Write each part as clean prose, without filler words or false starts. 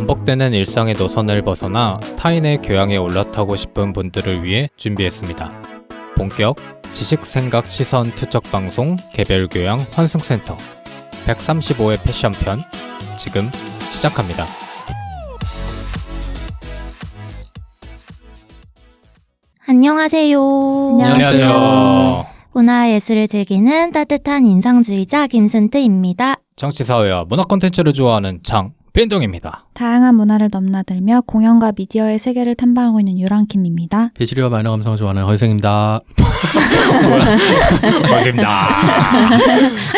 반복되는 일상의 노선을 벗어나 타인의 교양에 올라타고 싶은 분들을 위해 준비했습니다. 본격 지식, 생각, 시선 투척 방송 개별교양 환승센터 135회 패션편 지금 시작합니다. 안녕하세요. 안녕하세요. 문화예술을 즐기는 따뜻한 인상주의자 김순트입니다. 정치사회와 문화 콘텐츠를 좋아하는 장빈동입니다. 다양한 문화를 넘나들며 공연과 미디어의 세계를 탐방하고 있는 유랑킴입니다. 비주류와 마이너 감성을 좋아하는 허유생입니다. 반갑습니다.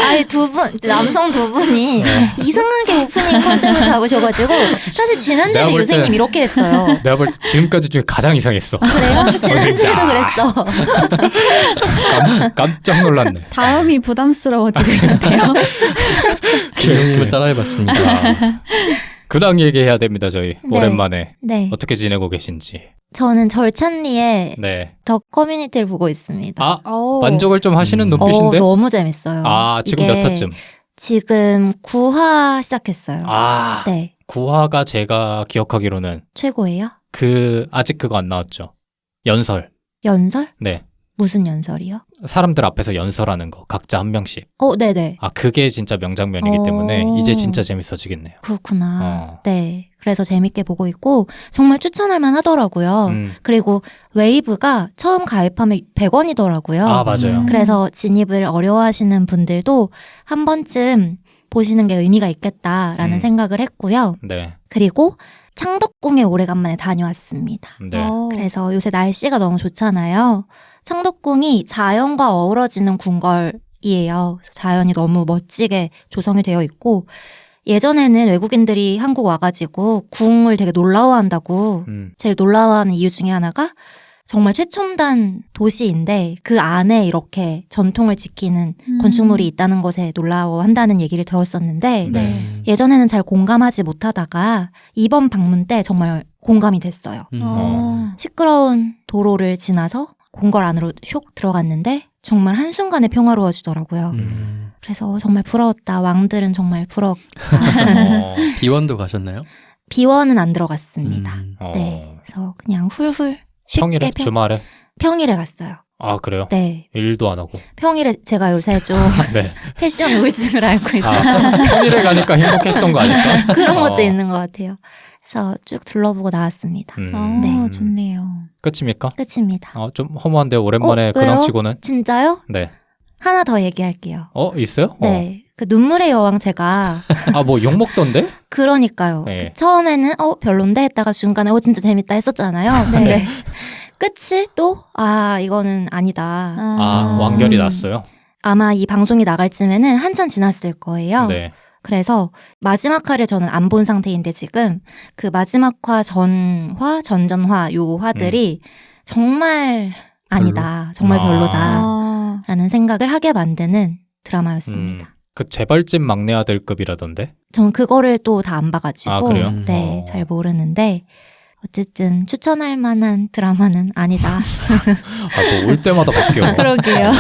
아이 남성 두 분이 이상하게 오프닝 컨셉을 잡으셔가지고 사실 지난주에도 내가 볼 유생님 때- 이렇게 했어요. 내가 볼 때 지금까지 중에 가장 이상했어. 그래요? 지난주에도 그랬어. 깜짝 놀랐네. 다음이 부담스러워지고 있는데요. 기령님을 따라해봤습니다. 근황 얘기해야 됩니다. 저희 네. 오랜만에 네, 어떻게 지내고 계신지. 저는 절찬리의 네. 더 커뮤니티를 보고 있습니다. 아 오. 만족을 좀 하시는 눈빛인데. 너무 재밌어요. 아 지금 이게 몇 화쯤? 지금 9화 시작했어요. 아 네, 9화가 제가 기억하기로는 최고예요? 아직 그거 안 나왔죠. 연설. 연설? 네. 무슨 연설이요? 사람들 앞에서 연설하는 거 각자 한 명씩. 네네. 아 그게 진짜 명장면이기 때문에 이제 진짜 재밌어지겠네요. 그렇구나. 네. 그래서 재밌게 보고 있고 정말 추천할 만 하더라고요. 음. 그리고 웨이브가 처음 가입하면 100원이더라고요. 아 맞아요. 그래서 진입을 어려워하시는 분들도 한 번쯤 보시는 게 의미가 있겠다라는 생각을 했고요. 네. 그리고 창덕궁에 오래간만에 다녀왔습니다. 네. 그래서 요새 날씨가 너무 좋잖아요. 창덕궁이 자연과 어우러지는 궁궐이에요. 그래서 자연이 너무 멋지게 조성이 되어 있고 예전에는 외국인들이 한국 와가지고 궁을 되게 놀라워한다고 제일 놀라워하는 이유 중에 하나가 정말 최첨단 도시인데 그 안에 이렇게 전통을 지키는 건축물이 있다는 것에 놀라워한다는 얘기를 들었었는데 네. 예전에는 잘 공감하지 못하다가 이번 방문 때 정말 공감이 됐어요. 시끄러운 도로를 지나서 궁궐 안으로 슉 들어갔는데 정말 한순간에 평화로워지더라고요. 그래서 정말 부러웠다. 왕들은 정말 부럽다. 비원도 가셨나요? 비원은 안 들어갔습니다. 어. 네, 그래서 그냥 훌훌 쉽게 평일에 주말에. 평일에 갔어요. 아 그래요? 네, 일도 안 하고. 평일에 제가 요새 좀 네. 패션 우울증을 앓고 있어요. 아 평일에 가니까 행복했던 거 아닐까? 그런 것도 어. 있는 것 같아요. 그래서 쭉 둘러보고 나왔습니다. 네. 좋네요. 끝입니까? 끝입니다. 좀 허무한데 오랜만에 왜요? 근황치고는. 진짜요? 네. 하나 더 얘기할게요. 있어요? 네, 그 눈물의 여왕 제가 뭐 욕먹던데? 그러니까요. 네. 처음에는 별론데 했다가 중간에 진짜 재밌다 했었잖아요. 네. 근데 끝이 또 이거는 아니다. 완결이 났어요. 아마 이 방송이 나갈 쯤에는 한참 지났을 거예요. 네. 그래서 마지막 화를 저는 안 본 상태인데 지금 그 마지막 화 전화, 전전화 요 화들이 정말 아니다. 정말 별로다. 라는 생각을 하게 만드는 드라마였습니다. 그 재벌집 막내 아들급이라던데? 전 그거를 또 다 안 봐가지고 아, 그래요? 네, 잘 모르는데 어쨌든 추천할 만한 드라마는 아니다. 뭐 올 때마다 바뀌어. 그러게요.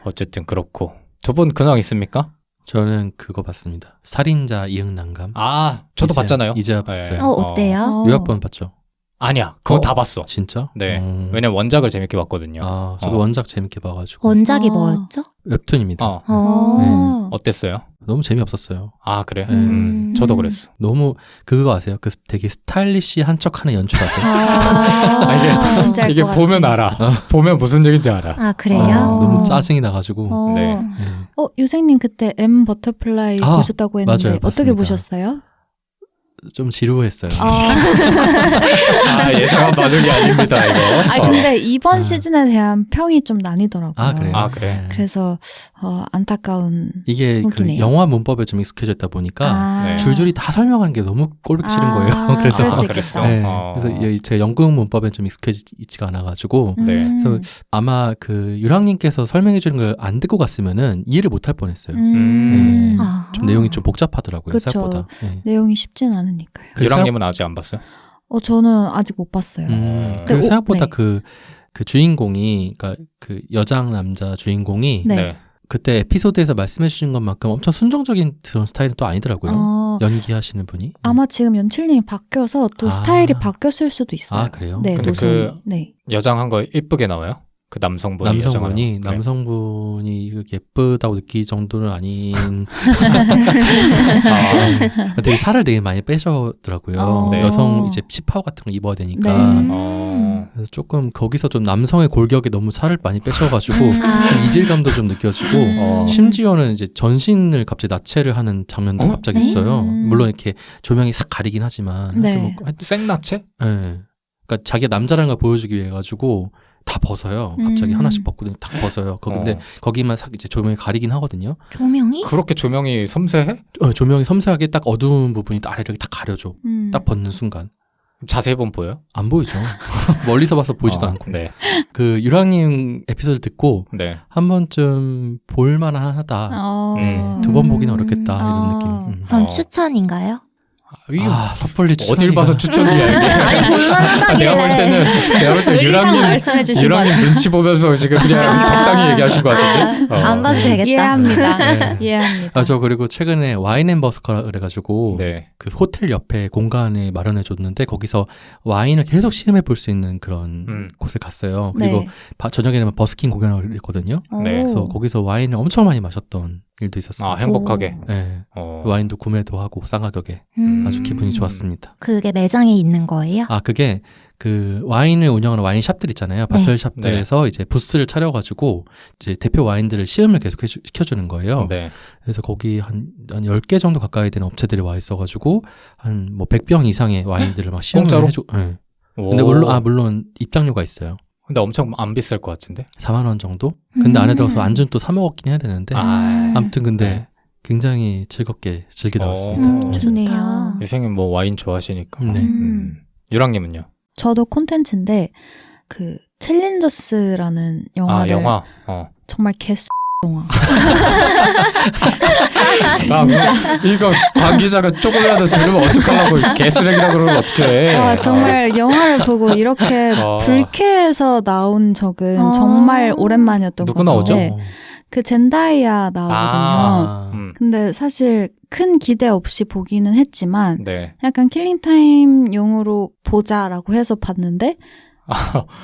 어쨌든 그렇고. 두 분 근황 있습니까? 저는 그거 봤습니다. 살인자 이응난감. 저도 봤잖아요. 이제야 네. 봤어요. 어때요? 요약본 봤죠? 아니야. 그거 다 봤어. 진짜? 네. 왜냐면 원작을 재밌게 봤거든요. 저도 원작 재밌게 봐가지고. 원작이 뭐였죠? 웹툰입니다. 어땠어요? 너무 재미없었어요. 그래? 네. 저도 그랬어. 너무 그거 아세요? 그 되게 스타일리시한 척하는 연출 아세요? 뭔지 알 이게 것 같아. 보면 알아. 보면 무슨 얘기인지 알아. 그래요? 너무 짜증이 나가지고. 네. 네. 유생님 그때 M 버터플라이 보셨다고 했는데 맞아요, 어떻게 봤습니다. 보셨어요? 좀 지루했어요. 예상한 반응이 아닙니다, 이거. 근데 이번 시즌에 대한 평이 좀 나뉘더라고요. 그래요? 그래. 그래서 안타까운 이게 그 웃기네요. 영화 문법에 좀 익숙해져 있다 보니까 네. 줄줄이 다 설명하는 게 너무 꼴보기 싫은 거예요. 그래서 그럴 수 그랬어? 있겠다. 네. 그래서 제가 영국 문법에 좀 익숙해지지가 않아가지고 네. 그래서 아마 그 유랑님께서 설명해 주는 걸 안 듣고 갔으면은 이해를 못할 뻔했어요. 음. 좀 내용이 좀 복잡하더라고요. 그쵸. 생각보다. 네. 내용이 쉽진 않으니까요. 유랑님은 아직 안 봤어요? 저는 아직 못 봤어요. 그리고 생각보다 네. 그 주인공이 그러니까 그 여장 남자 주인공이 네. 그때 에피소드에서 말씀해 주신 것만큼 엄청 순정적인 그런 스타일은 또 아니더라고요. 연기하시는 분이. 아마 지금 연출님이 바뀌어서 또 아. 스타일이 바뀌었을 수도 있어요. 아, 그래요? 네, 근데 노선이. 그- 네. 여장한 거 예쁘게 나와요? 그 남성분이 여장하는 거. 남성분이 예쁘다고 느낄 정도는 아닌 되게 살을 되게 많이 빼셨더라고요. 네. 여성 이제 치파오 같은 거 입어야 되니까 네. 그래서 조금 거기서 좀 남성의 골격에 너무 살을 많이 빼셔가지고 아. 좀 이질감도 좀 느껴지고 어. 심지어는 이제 전신을 갑자기 나체를 하는 장면도 갑자기 네? 있어요. 물론 이렇게 조명이 싹 가리긴 하지만 네. 하여튼 뭐 생나체? 예. 그러니까 자기가 남자라는 걸 보여주기 위해 가지고 다 벗어요. 갑자기 하나씩 벗고 딱 벗어요. 근데 거기만 싹 이제 조명이 가리긴 하거든요. 조명이? 그렇게 조명이 섬세해? 조명이 섬세하게 딱 어두운 부분이 딱 아래를 딱 가려줘. 딱 벗는 순간 자세히 보면 보여요? 안 보이죠. 멀리서 봐서 보이지도 않고. 네. 그 유랑님 에피소드 듣고 네. 한 번쯤 볼만하다. 두 번 보기는 어렵겠다 이런 느낌. 그럼 어. 추천인가요? 이게 섣불리 어딜 봐서 추천이야 이게. 아니 볼만하다길래. 내가 볼 때는 의리상 유랑님 말씀해 주신 거 유랑님 눈치 보면서 지금 그냥 적당히 얘기하신 것 같은데. 안 봐도 되겠다. 이해합니다. 네. 이해합니다. 저 그리고 최근에 와인 앤 버스커라 그래가지고 네. 그 호텔 옆에 공간을 마련해 줬는데 거기서 와인을 계속 시음해 볼 수 있는 그런 곳에 갔어요. 그리고 네. 저녁에 되면 버스킹 공연을 했거든요. 네. 그래서 거기서 와인을 엄청 많이 마셨던 일도 있었어요. 아 행복하게. 네. 어. 와인도 구매도 하고 싼 가격에 아주 기분이 좋았습니다. 그게 매장에 있는 거예요? 그게 그 와인을 운영하는 와인샵들 있잖아요. 바틀샵들에서 이제 부스를 차려가지고 이제 대표 와인들을 시음을 계속 시켜주는 거예요. 네. 그래서 거기 한 10개 정도 가까이 되는 업체들이 와 있어가지고 한 뭐 100병 이상의 와인들을 막 시음을 공짜로? 해줘. 네. 오. 근데 물론 입장료가 있어요. 근데 엄청 안 비쌀 것 같은데. 4만 원 정도? 근데 안에 들어서 안주는 또 사 먹었긴 해야 되는데 아무튼 근데 네. 굉장히 즐겁게 즐기다 왔습니다. 좋네요. 유생님 뭐 와인 좋아하시니까. 네. 유랑님은요? 저도 콘텐츠인데 그 챌린저스라는 영화를 영화. 정말 개스 영화. 이거 관 기자가 조금이라도 들으면 어떡하려고 개쓰레기라 그러면 어떡해. 정말 영화를 보고 이렇게 불쾌해서 나온 적은 정말 오랜만이었던 것 누구 같아요. 나오죠? 그 젠다이아 나오거든요. 근데 사실 큰 기대 없이 보기는 했지만 네. 약간 킬링타임용으로 보자라고 해서 봤는데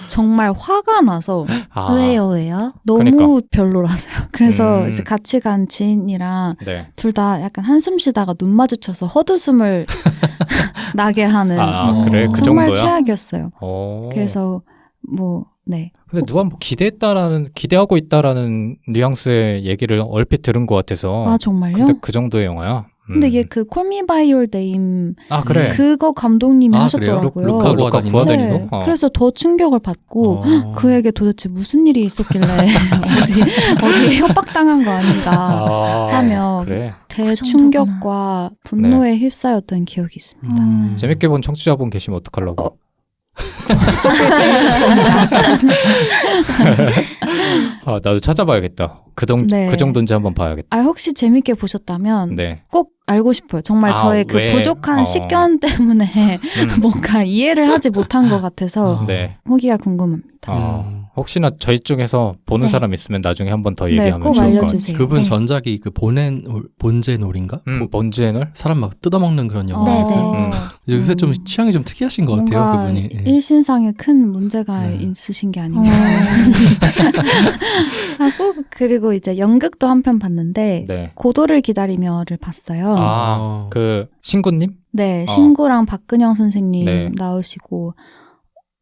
정말 화가 나서 왜요? 너무 그러니까. 별로라서요. 그래서 이제 같이 간 지인이랑 네. 둘 다 약간 한숨 쉬다가 눈 마주쳐서 헛웃음을 나게 하는 그래? 그 정말 정도야? 최악이었어요. 오. 그래서 네. 근데 누가 뭐 기대하고 있다라는 뉘앙스의 얘기를 얼핏 들은 것 같아서. 정말요? 근데 그 정도의 영화야? 근데 이게 그 콜미 바이 올 네임 그래. 그거 감독님이 하셨더라고요. 그래요? 루카 구아다니노? 네. 그래서 더 충격을 받고 그에게 도대체 무슨 일이 있었길래 어디 협박당한 거 아닌가 하며 그래. 대충격과 분노에 휩싸였던 기억이 있습니다. 재밌게 본 청취자분 계시면 어떡하려고. 사실 재밌었습니다. 나도 찾아봐야겠다. 네. 그 정도인지 한번 봐야겠다. 혹시 재밌게 보셨다면 네. 꼭 알고 싶어요. 정말 저의 그 왜? 부족한 식견 때문에 뭔가 이해를 하지 못한 것 같아서 네. 후기가 궁금합니다. 혹시나 저희 중에서 보는 사람 있으면 나중에 한번 더 얘기하면 꼭 좋을 것 알려주세요. 같아요. 그분 네. 전작이 그 본제놀인가? 본즈애널? 사람 막 뜯어먹는 그런 네, 영화였어요. 요새 좀 취향이 좀 특이하신 것 같아요, 뭔가 그분이. 일신상에 큰 문제가 있으신 게 아닌가 하고 그리고 이제 연극도 한 편 봤는데 네. 고도를 기다리며를 봤어요. 그 신구님? 네, 신구랑 박근영 선생님 네. 나오시고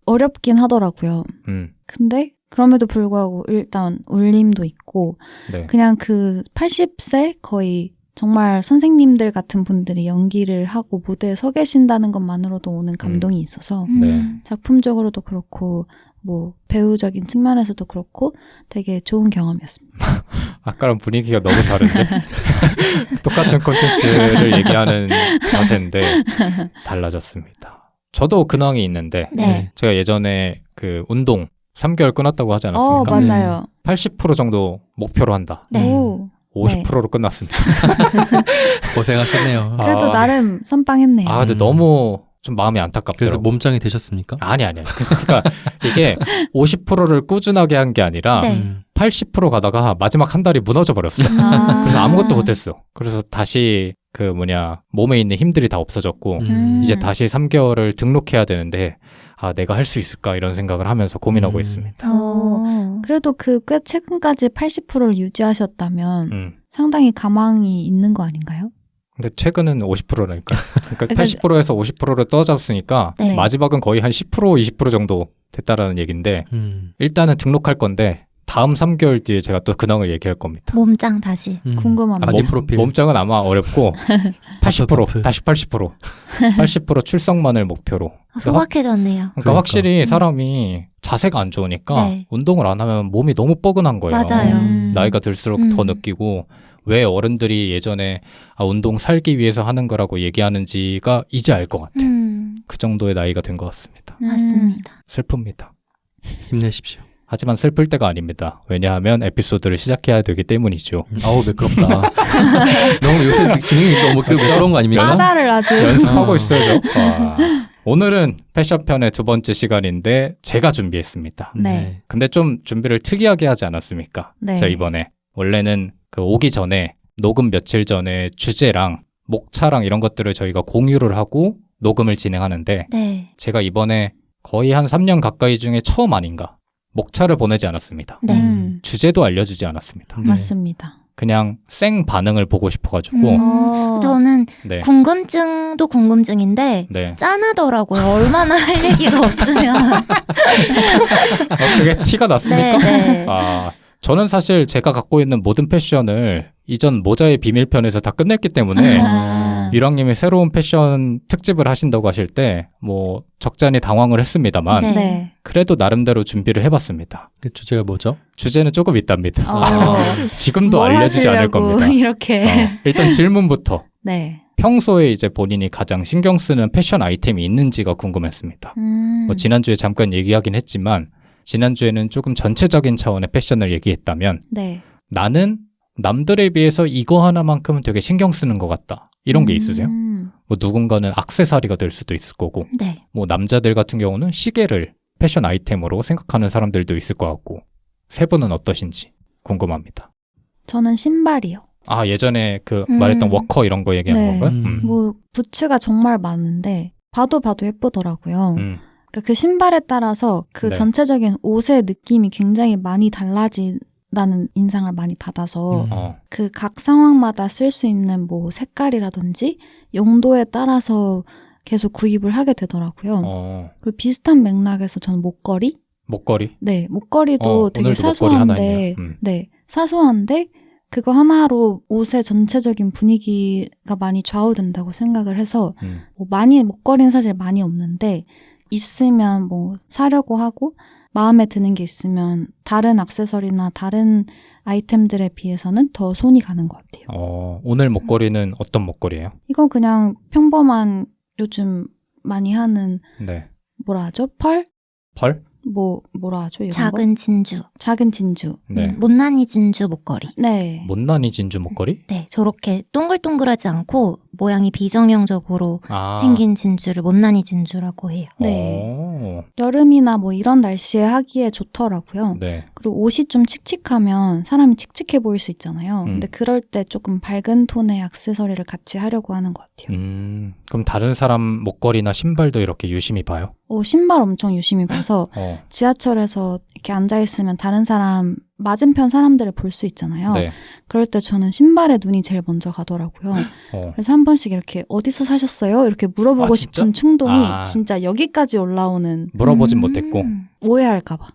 어렵긴 하더라고요. 근데 그럼에도 불구하고 일단 울림도 있고 네. 그냥 그 80세 거의 정말 선생님들 같은 분들이 연기를 하고 무대에 서 계신다는 것만으로도 오는 감동이 있어서 네. 작품적으로도 그렇고 뭐 배우적인 측면에서도 그렇고 되게 좋은 경험이었습니다. 아까랑 분위기가 너무 다른데 똑같은 콘텐츠를 얘기하는 자세인데 달라졌습니다. 저도 근황이 있는데 네. 제가 예전에 그 운동 3개월 끊었다고 하지 않았습니까? 맞아요. 80% 정도 목표로 한다. 네. 오, 50%로 끝났습니다. 고생하셨네요. 그래도 나름 선빵했네요. 근데 너무 좀 마음이 안타깝더라고요. 그래서 몸짱이 되셨습니까? 아니. 그러니까 이게 50%를 꾸준하게 한 게 아니라 네. 80% 가다가 마지막 한 달이 무너져 버렸어요. 그래서 아무것도 못했어. 그래서 다시 몸에 있는 힘들이 다 없어졌고 이제 다시 3개월을 등록해야 되는데 내가 할 수 있을까 이런 생각을 하면서 고민하고 있습니다. 그래도 그 꽤 최근까지 80%를 유지하셨다면 상당히 가망이 있는 거 아닌가요? 근데 최근은 50%라니까. 그러니까 80%에서 50%를 떨어졌으니까 네. 마지막은 거의 한 10%, 20% 정도 됐다라는 얘기인데 일단은 등록할 건데 다음 3개월 뒤에 제가 또 근황을 얘기할 겁니다. 몸짱 다시. 궁금합니다. 아디 프로필. 몸짱은 아마 어렵고 80% 버프. 다시 80% 출석만을 목표로. 소박해졌네요. 그러니까 확실히 사람이 자세가 안 좋으니까 네. 운동을 안 하면 몸이 너무 뻐근한 거예요. 맞아요. 나이가 들수록 더 느끼고 왜 어른들이 예전에 운동 살기 위해서 하는 거라고 얘기하는지가 이제 알 것 같아요. 그 정도의 나이가 된 것 같습니다. 맞습니다. 슬픕니다. 힘내십시오. 하지만 슬플 때가 아닙니다. 왜냐하면 에피소드를 시작해야 되기 때문이죠. 아우 매끄럽다. 너무 요새 진행이 너무 매끄러운 거 아닙니까? 바다를 아주 연습하고 있어요. 오늘은 패션편의 두 번째 시간인데 제가 준비했습니다. 네. 근데 좀 준비를 특이하게 하지 않았습니까? 네. 제가 이번에 원래는 오기 전에 녹음 며칠 전에 주제랑 목차랑 이런 것들을 저희가 공유를 하고 녹음을 진행하는데 네. 제가 이번에 거의 한 3년 가까이 중에 처음 아닌가 목차를 보내지 않았습니다. 네. 주제도 알려주지 않았습니다. 네. 맞습니다. 그냥 생 반응을 보고 싶어가지고 저는 네. 궁금증도 궁금증인데 네. 짠하더라고요. 얼마나 할 얘기가 없으면. 그게 티가 났습니까? 네. 저는 사실 제가 갖고 있는 모든 패션을 이전 모자의 비밀편에서 다 끝냈기 때문에 유랑님이 새로운 패션 특집을 하신다고 하실 때 적잖이 당황을 했습니다만 네. 그래도 나름대로 준비를 해봤습니다. 그 주제가 뭐죠? 주제는 조금 있답니다. 어. 지금도 뭘 알려주지 않을 하시려고 겁니다. 이렇게. 일단 질문부터 네. 평소에 이제 본인이 가장 신경 쓰는 패션 아이템이 있는지가 궁금했습니다. 지난주에 잠깐 얘기하긴 했지만 지난주에는 조금 전체적인 차원의 패션을 얘기했다면 네. 나는 남들에 비해서 이거 하나만큼은 되게 신경 쓰는 것 같다. 이런 게 있으세요? 누군가는 액세서리가 될 수도 있을 거고 네. 남자들 같은 경우는 시계를 패션 아이템으로 생각하는 사람들도 있을 것 같고 세 분은 어떠신지 궁금합니다. 저는 신발이요. 예전에 말했던 워커 이런 거 얘기하는 네. 건가요? 뭐 부츠가 정말 많은데 봐도 예쁘더라고요. 그러니까 그 신발에 따라서 그 네. 전체적인 옷의 느낌이 굉장히 많이 달라진다는 인상을 많이 받아서 그 각 상황마다 쓸 수 있는 색깔이라든지 용도에 따라서 계속 구입을 하게 되더라고요. 그리고 비슷한 맥락에서 저는 목걸이? 네, 목걸이도 되게 오늘도 목걸이 하나 사소한데, 있네요. 네, 사소한데 그거 하나로 옷의 전체적인 분위기가 많이 좌우된다고 생각을 해서 목걸이는 사실 많이 없는데 있으면 사려고 하고 마음에 드는 게 있으면 다른 액세서리나 다른 아이템들에 비해서는 더 손이 가는 것 같아요. 오늘 목걸이는 어떤 목걸이에요? 이건 그냥 평범한 요즘 많이 하는 네. 뭐라 하죠? 펄? 뭐라 하죠? 이런 거? 작은 진주. 작은 진주. 네. 못난이 진주 목걸이. 네. 못난이 진주 목걸이? 네. 저렇게 동글동글하지 않고 모양이 비정형적으로 아. 생긴 진주를 못난이 진주라고 해요. 네. 여름이나 이런 날씨에 하기에 좋더라고요. 네. 그리고 옷이 좀 칙칙하면 사람이 칙칙해 보일 수 있잖아요. 근데 그럴 때 조금 밝은 톤의 액세서리를 같이 하려고 하는 것 같아요. 그럼 다른 사람 목걸이나 신발도 이렇게 유심히 봐요? 신발 엄청 유심히 봐서 지하철에서 이렇게 앉아있으면 다른 사람, 맞은편 사람들을 볼 수 있잖아요. 네. 그럴 때 저는 신발에 눈이 제일 먼저 가더라고요. 그래서 한 번씩 이렇게 어디서 사셨어요? 이렇게 물어보고 진짜? 싶은 충동이 진짜 여기까지 올라오는. 물어보진 못했고. 오해할까봐.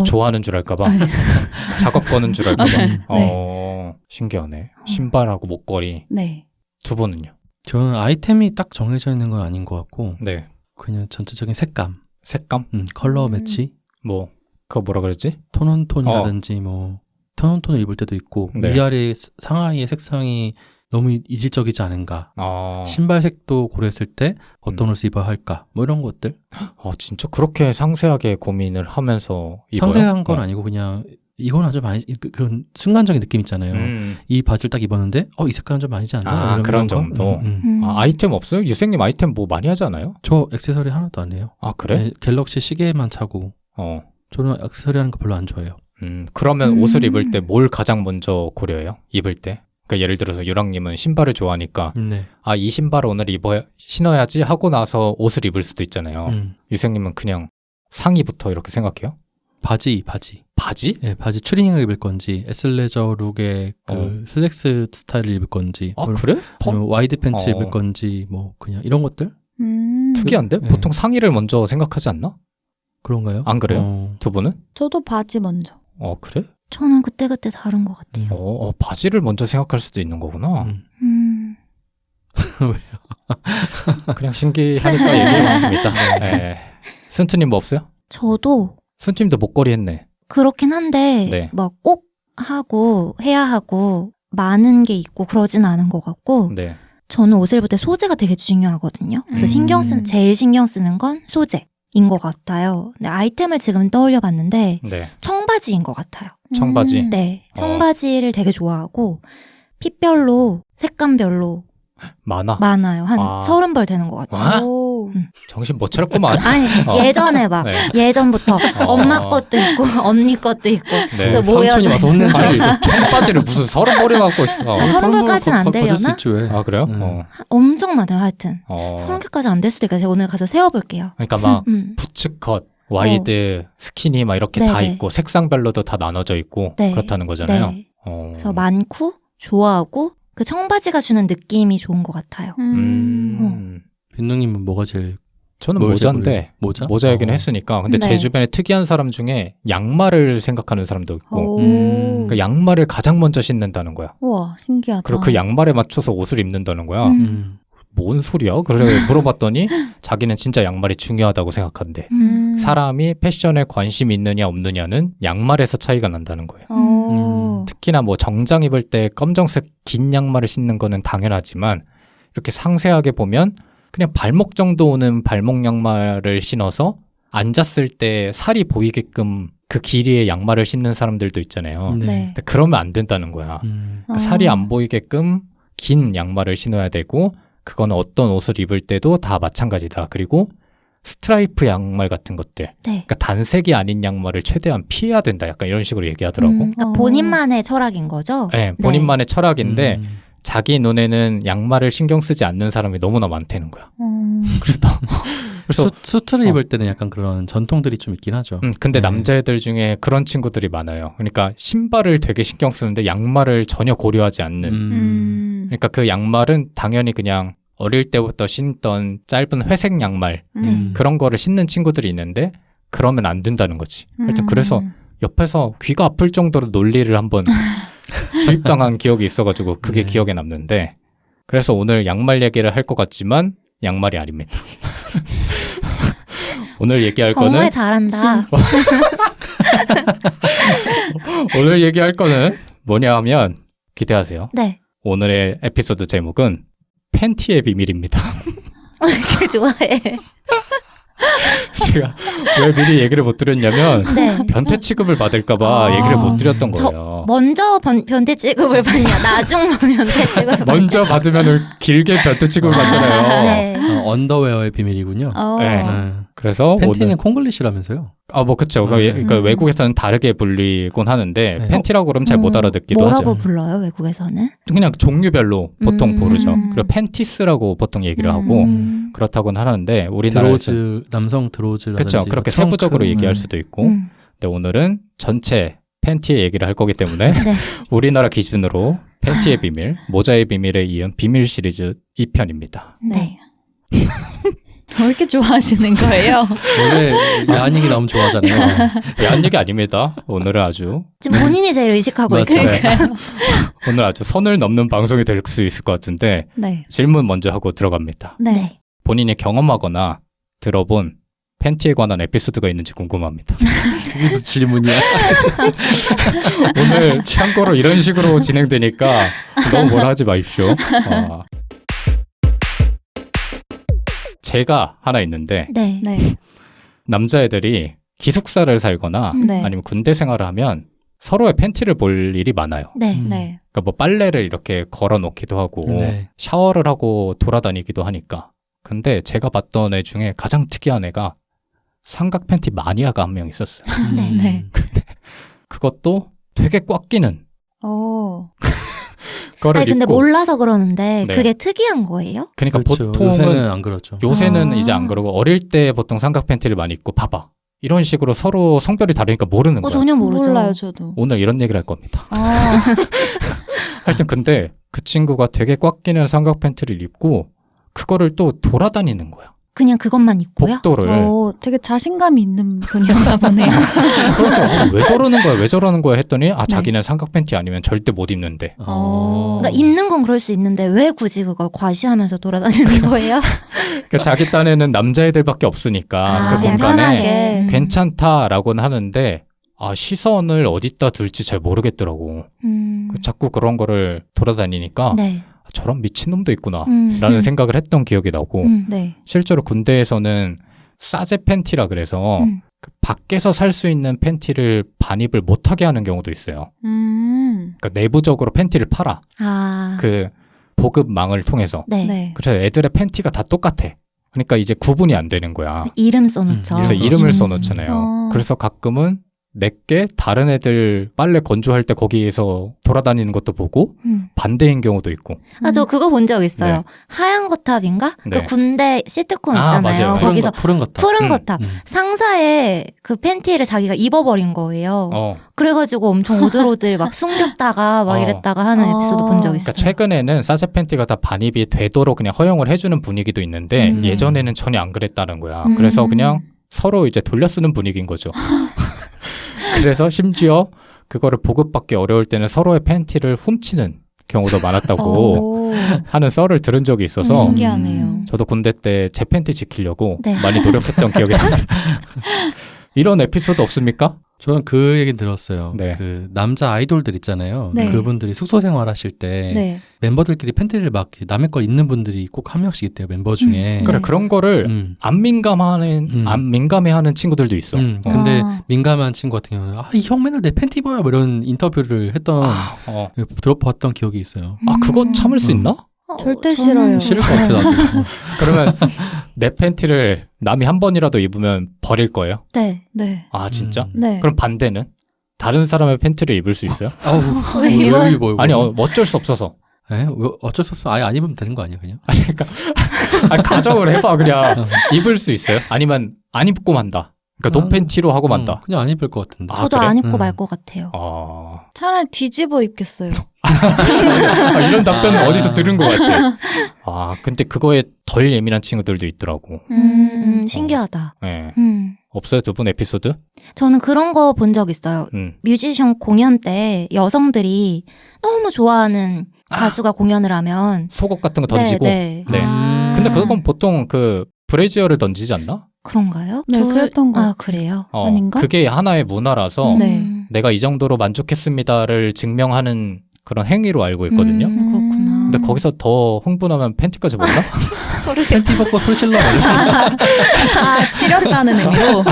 좋아하는 줄 알까봐? 작업 거는 줄 알까봐? 신기하네. 신발하고 목걸이. 네. 두 분은요? 저는 아이템이 딱 정해져 있는 건 아닌 것 같고 네. 그냥 전체적인 색감, 컬러 매치, 그거 뭐라 그랬지? 톤온톤이라든지 톤온톤을 입을 때도 있고 네. 위아래 상하이의 색상이 너무 이질적이지 않은가. 신발 색도 고려했을 때 어떤 옷을 입어야 할까. 이런 것들. 진짜 그렇게 상세하게 고민을 하면서 입어요? 상세한 건 아니고 그냥 이건 아주 많이 그런 순간적인 느낌 있잖아요. 이 바지를 딱 입었는데 이 색깔은 좀 아니지 않나? 아, 이런 그런 거. 정도? 아, 아이템 없어요? 유생님 아이템 뭐 많이 하지 않아요? 저 액세서리 하나도 안 해요. 아, 그래? 네, 갤럭시 시계만 차고 저는 액세서리 하는 거 별로 안 좋아해요. 그러면 옷을 입을 때 뭘 가장 먼저 고려해요? 입을 때? 그러니까 예를 들어서 유랑님은 신발을 좋아하니까 네. 아, 이 신발을 오늘 신어야지 하고 나서 옷을 입을 수도 있잖아요. 유생님은 그냥 상의부터 이렇게 생각해요? 바지. 바지? 네, 바지 추리닝을 입을 건지 에슬레저 룩의 그 슬랙스 스타일을 입을 건지 아, 그래? 아니면 와이드 팬츠 입을 건지 뭐 그냥 이런 것들? 특이한데? 네. 보통 상의를 먼저 생각하지 않나? 그런가요? 안 그래요? 두 분은? 저도 바지 먼저. 그래? 저는 그때그때 다른 것 같아요. 바지를 먼저 생각할 수도 있는 거구나. 그냥 신기하니까 얘기해봤습니다. 네. 순투님 뭐 없어요? 저도 순투님도 목걸이 했네. 그렇긴 한데 네. 막 꼭 하고 해야 하고 많은 게 있고 그러진 않은 것 같고 네. 저는 옷을 입을 때 소재가 되게 중요하거든요. 그래서 제일 신경 쓰는 건 소재인 것 같아요. 근데 아이템을 지금 떠올려 봤는데 네. 청바지인 것 같아요. 청바지? 네. 청바지를 되게 좋아하고 핏별로 색감별로 많아요. 한 30벌 되는 것 같아요. 정신 못 차렸구만. 아니 예전에 막 네. 예전부터 엄마 것도 있고 언니 것도 있고 네. 삼촌이 와서 혼낸 줄 아니, 알았어. 청바지를 무슨 30벌이 갖고 있어. 30벌까지는 안 가질 수 되려나? 있지 왜? 아, 그래요? 엄청 많아요. 하여튼 30개까지 30개까지 안 될 수도 있어요. 제가 오늘 가서 세어볼게요. 그러니까 막 부츠컷, 와이드, 스키니 막 이렇게 다 네네. 있고 색상별로도 다 나눠져 있고 네. 그렇다는 거잖아요. 네. 그래서 많고 좋아하고 그 청바지가 주는 느낌이 좋은 것 같아요. 빈둥님은 뭐가 제일 저는 뭘 모자인데 모자 얘기는 했으니까 근데 네. 제 주변에 특이한 사람 중에 양말을 생각하는 사람도 있고 오. 그 양말을 가장 먼저 신는다는 거야. 우와, 신기하다. 그리고 그 양말에 맞춰서 옷을 입는다는 거야. 뭔 소리야? 그래 물어봤더니 자기는 진짜 양말이 중요하다고 생각한대. 사람이 패션에 관심이 있느냐 없느냐는 양말에서 차이가 난다는 거예요. 특히나 뭐 정장 입을 때 검정색 긴 양말을 신는 거는 당연하지만 이렇게 상세하게 보면 그냥 발목 정도 오는 발목 양말을 신어서 앉았을 때 살이 보이게끔 그 길이의 양말을 신는 사람들도 있잖아요. 네. 근데 그러면 안 된다는 거야. 그러니까 살이 안 보이게끔 긴 양말을 신어야 되고 그거는 어떤 옷을 입을 때도 다 마찬가지다. 그리고 스트라이프 양말 같은 것들. 네. 그러니까 단색이 아닌 양말을 최대한 피해야 된다. 약간 이런 식으로 얘기하더라고. 그러니까 본인만의 철학인 거죠? 네, 본인만의 철학인데 자기 눈에는 양말을 신경 쓰지 않는 사람이 너무나 많다는 거야. 그래서 수트를 입을 때는 약간 그런 전통들이 좀 있긴 하죠. 근데 네. 남자애들 중에 그런 친구들이 많아요. 그러니까 신발을 되게 신경 쓰는데 양말을 전혀 고려하지 않는. 그러니까 그 양말은 당연히 그냥 어릴 때부터 신던 짧은 회색 양말 그런 거를 신는 친구들이 있는데 그러면 안 된다는 거지. 하여튼 그래서 옆에서 귀가 아플 정도로 논리를 한번 주입당한 기억이 있어가지고 그게 네. 기억에 남는데 그래서 오늘 양말 얘기를 할 것 같지만 양말이 아닙니다. 오늘 얘기할 정말 거는 잘한다. 오늘 얘기할 거는 뭐냐 하면 기대하세요. 네. 오늘의 에피소드 제목은 팬티의 비밀입니다. 되게 좋아해. 제가 왜 미리 얘기를 못 드렸냐면 네. 변태 취급을 받을까봐 얘기를 못 드렸던 거예요. 먼저 변태 취급을 받냐, 나중 변태 취급을 받냐. 먼저 받으면 길게 변태 취급을 받잖아요. 네. 언더웨어의 비밀이군요. 네. 그래서 팬티는 오늘 콩글리시라면서요. 뭐 그쵸. 그러니까 외국에서는 다르게 불리곤 하는데 네. 팬티라고 그러면 잘 못 알아듣기도 뭐라고 하죠. 불러요, 외국에서는? 그냥 종류별로 보통 부르죠. 음. 그리고 팬티스라고 보통 얘기를 하고 그렇다고는 하는데 우리나라에서 드로즈 남성 드로즈라든지 그렇죠. 그렇게 뭐 서구적으로 트렁크, 얘기할 수도 있고 음. 근데 오늘은 전체 팬티의 얘기를 할 거기 때문에 네. 우리나라 기준으로 팬티의 비밀, 모자의 비밀에 이은 비밀 시리즈 2편입니다. 네. 왜 이렇게 좋아하시는 거예요? 원래 야한 얘기 나오면 좋아하잖아요. 야한 얘기 아닙니다. 오늘은 아주 지금 본인이 제일 의식하고 맞아요. 있어요. 오늘 아주 선을 넘는 방송이 될 수 있을 것 같은데 네. 질문 먼저 하고 들어갑니다. 네. 본인이 경험하거나 들어본 팬티에 관한 에피소드가 있는지 궁금합니다. 그게 무슨 질문이야? 오늘 참고로 이런 식으로 진행되니까 너무 뭐라 하지 마십시오. 제가 하나 있는데 네. 네. 남자애들이 기숙사를 살거나 네. 아니면 군대 생활을 하면 서로의 팬티를 볼 일이 많아요. 네. 네. 그러니까 뭐 빨래를 이렇게 걸어 놓기도 하고 네. 샤워를 하고 돌아다니기도 하니까. 근데 제가 봤던 애 중에 가장 특이한 애가 삼각 팬티 마니아가 한 명 있었어요. 네. 네. 그것도 되게 꽉 끼는 거를 아니, 근데 입고. 몰라서 그러는데 네. 그게 특이한 거예요? 그러니까 그렇죠. 보통은 요새는 안 그렇죠. 요새는 아. 이제 안 그러고 어릴 때 보통 삼각 팬티를 많이 입고 봐봐. 이런 식으로 서로 성별이 다르니까 모르는 거야. 전혀 모르죠. 몰라요, 저도. 오늘 이런 얘기를 할 겁니다. 아, 하여튼 근데 그 친구가 되게 꽉 끼는 삼각 팬티를 입고 그거를 또 돌아다니는 거야. 그냥 그것만 입고요? 복도를. 되게 자신감이 있는 분이었나 보네요. 그렇죠. 왜 저러는 거야? 왜 저러는 거야? 했더니 자기는 삼각 팬티 아니면 절대 못 입는데. 그러니까 입는 건 그럴 수 있는데 왜 굳이 그걸 과시하면서 돌아다니는 거예요? 그러니까 자기 딴에는 남자애들밖에 없으니까 그 그냥 공간에 편하게. 괜찮다라고는 하는데 시선을 어디다 둘지 잘 모르겠더라고. 자꾸 그런 거를 돌아다니니까 네. 저런 미친놈도 있구나 음. 라는 생각을 했던 기억이 나고 네. 실제로 군대에서는 싸제 팬티라 그래서 그 밖에서 살 수 있는 팬티를 반입을 못하게 하는 경우도 있어요. 그러니까 내부적으로 팬티를 팔아. 아. 그 보급망을 통해서. 네. 네. 그래서 애들의 팬티가 다 똑같아. 그러니까 이제 구분이 안 되는 거야. 이름 써놓죠. 그래서 써놓죠. 이름을 써놓잖아요. 어. 그래서 가끔은 내게 다른 애들 빨래 건조할 때 거기에서 돌아다니는 것도 보고 반대인 경우도 있고. 저 그거 본 적 있어요. 네. 하얀 거탑인가? 네. 그 군대 시트콤 아, 있잖아요. 맞아요. 거기서 푸른 거다. 푸른 거탑. 음. 상사의 그 팬티를 자기가 입어버린 거예요. 그래가지고 엄청 오들오들 막 숨겼다가 막 이랬다가 하는 에피소드 본 적 있어요. 그러니까 최근에는 싸제 팬티가 다 반입이 되도록 그냥 허용을 해주는 분위기도 있는데 예전에는 전혀 안 그랬다는 거야. 그래서 그냥 서로 이제 돌려 쓰는 분위기인 거죠. 그래서 심지어 그거를 보급받기 어려울 때는 서로의 팬티를 훔치는 경우도 많았다고 하는 썰을 들은 적이 있어서 신기하네요. 저도 군대 때 제 팬티 지키려고 네. 많이 노력했던 기억이 납니다. 이런 에피소드 없습니까? 저는 그 얘기 들었어요. 네. 그 남자 아이돌들 있잖아요. 네. 그분들이 숙소 생활하실 때 네. 멤버들끼리 팬티를 막 남의 걸 입는 분들이 꼭 한 명씩 있대요. 멤버 중에. 그래 그런 거를 안 민감해하는 친구들도 있어. 근데 아. 민감한 친구 같은 경우는 이 형 맨날 내 팬티 봐요. 뭐 이런 인터뷰를 했던 들어봤던 기억이 있어요. 그건 참을 수 있나? 절대 저는 싫어요. 싫을 것 같아 나도. 그러면 내 팬티를 남이 한 번이라도 입으면 버릴 거예요? 네. 네. 아 진짜? 네. 그럼 반대는? 다른 사람의 팬티를 입을 수 있어요? 왜요? 아니 어쩔 수 없어서. 에? 어쩔 수 없어. 아예 안 입으면 되는 거 아니야 그냥? 아니 그러니까 가정을 해봐 그냥. 입을 수 있어요? 아니면 안 입고 만다. 그러니까 노팬티로 하고 만다. 그냥 안 입을 것 같은데. 저도 그래? 안 입고 말 것 같아요. 차라리 뒤집어 입겠어요. 이런 답변은 어디서 들은 것 같아. 근데 그거에 덜 예민한 친구들도 있더라고. 신기하다. 네. 없어요, 두 분 에피소드? 저는 그런 거 본 적 있어요. 뮤지션 공연 때 여성들이 너무 좋아하는 가수가 공연을 하면 속옷 같은 거 던지고. 네. 근데 그건 보통 그 브래지어를 던지지 않나? 그런가요? 네, 그랬던 거 같아요. 그래요? 아닌가? 그게 하나의 문화라서 네. 내가 이 정도로 만족했습니다를 증명하는 그런 행위로 알고 있거든요. 그렇구나. 근데 거기서 더 흥분하면 팬티까지 벗나? 팬티 벗고 소리 질러. 지렸다는 의미로.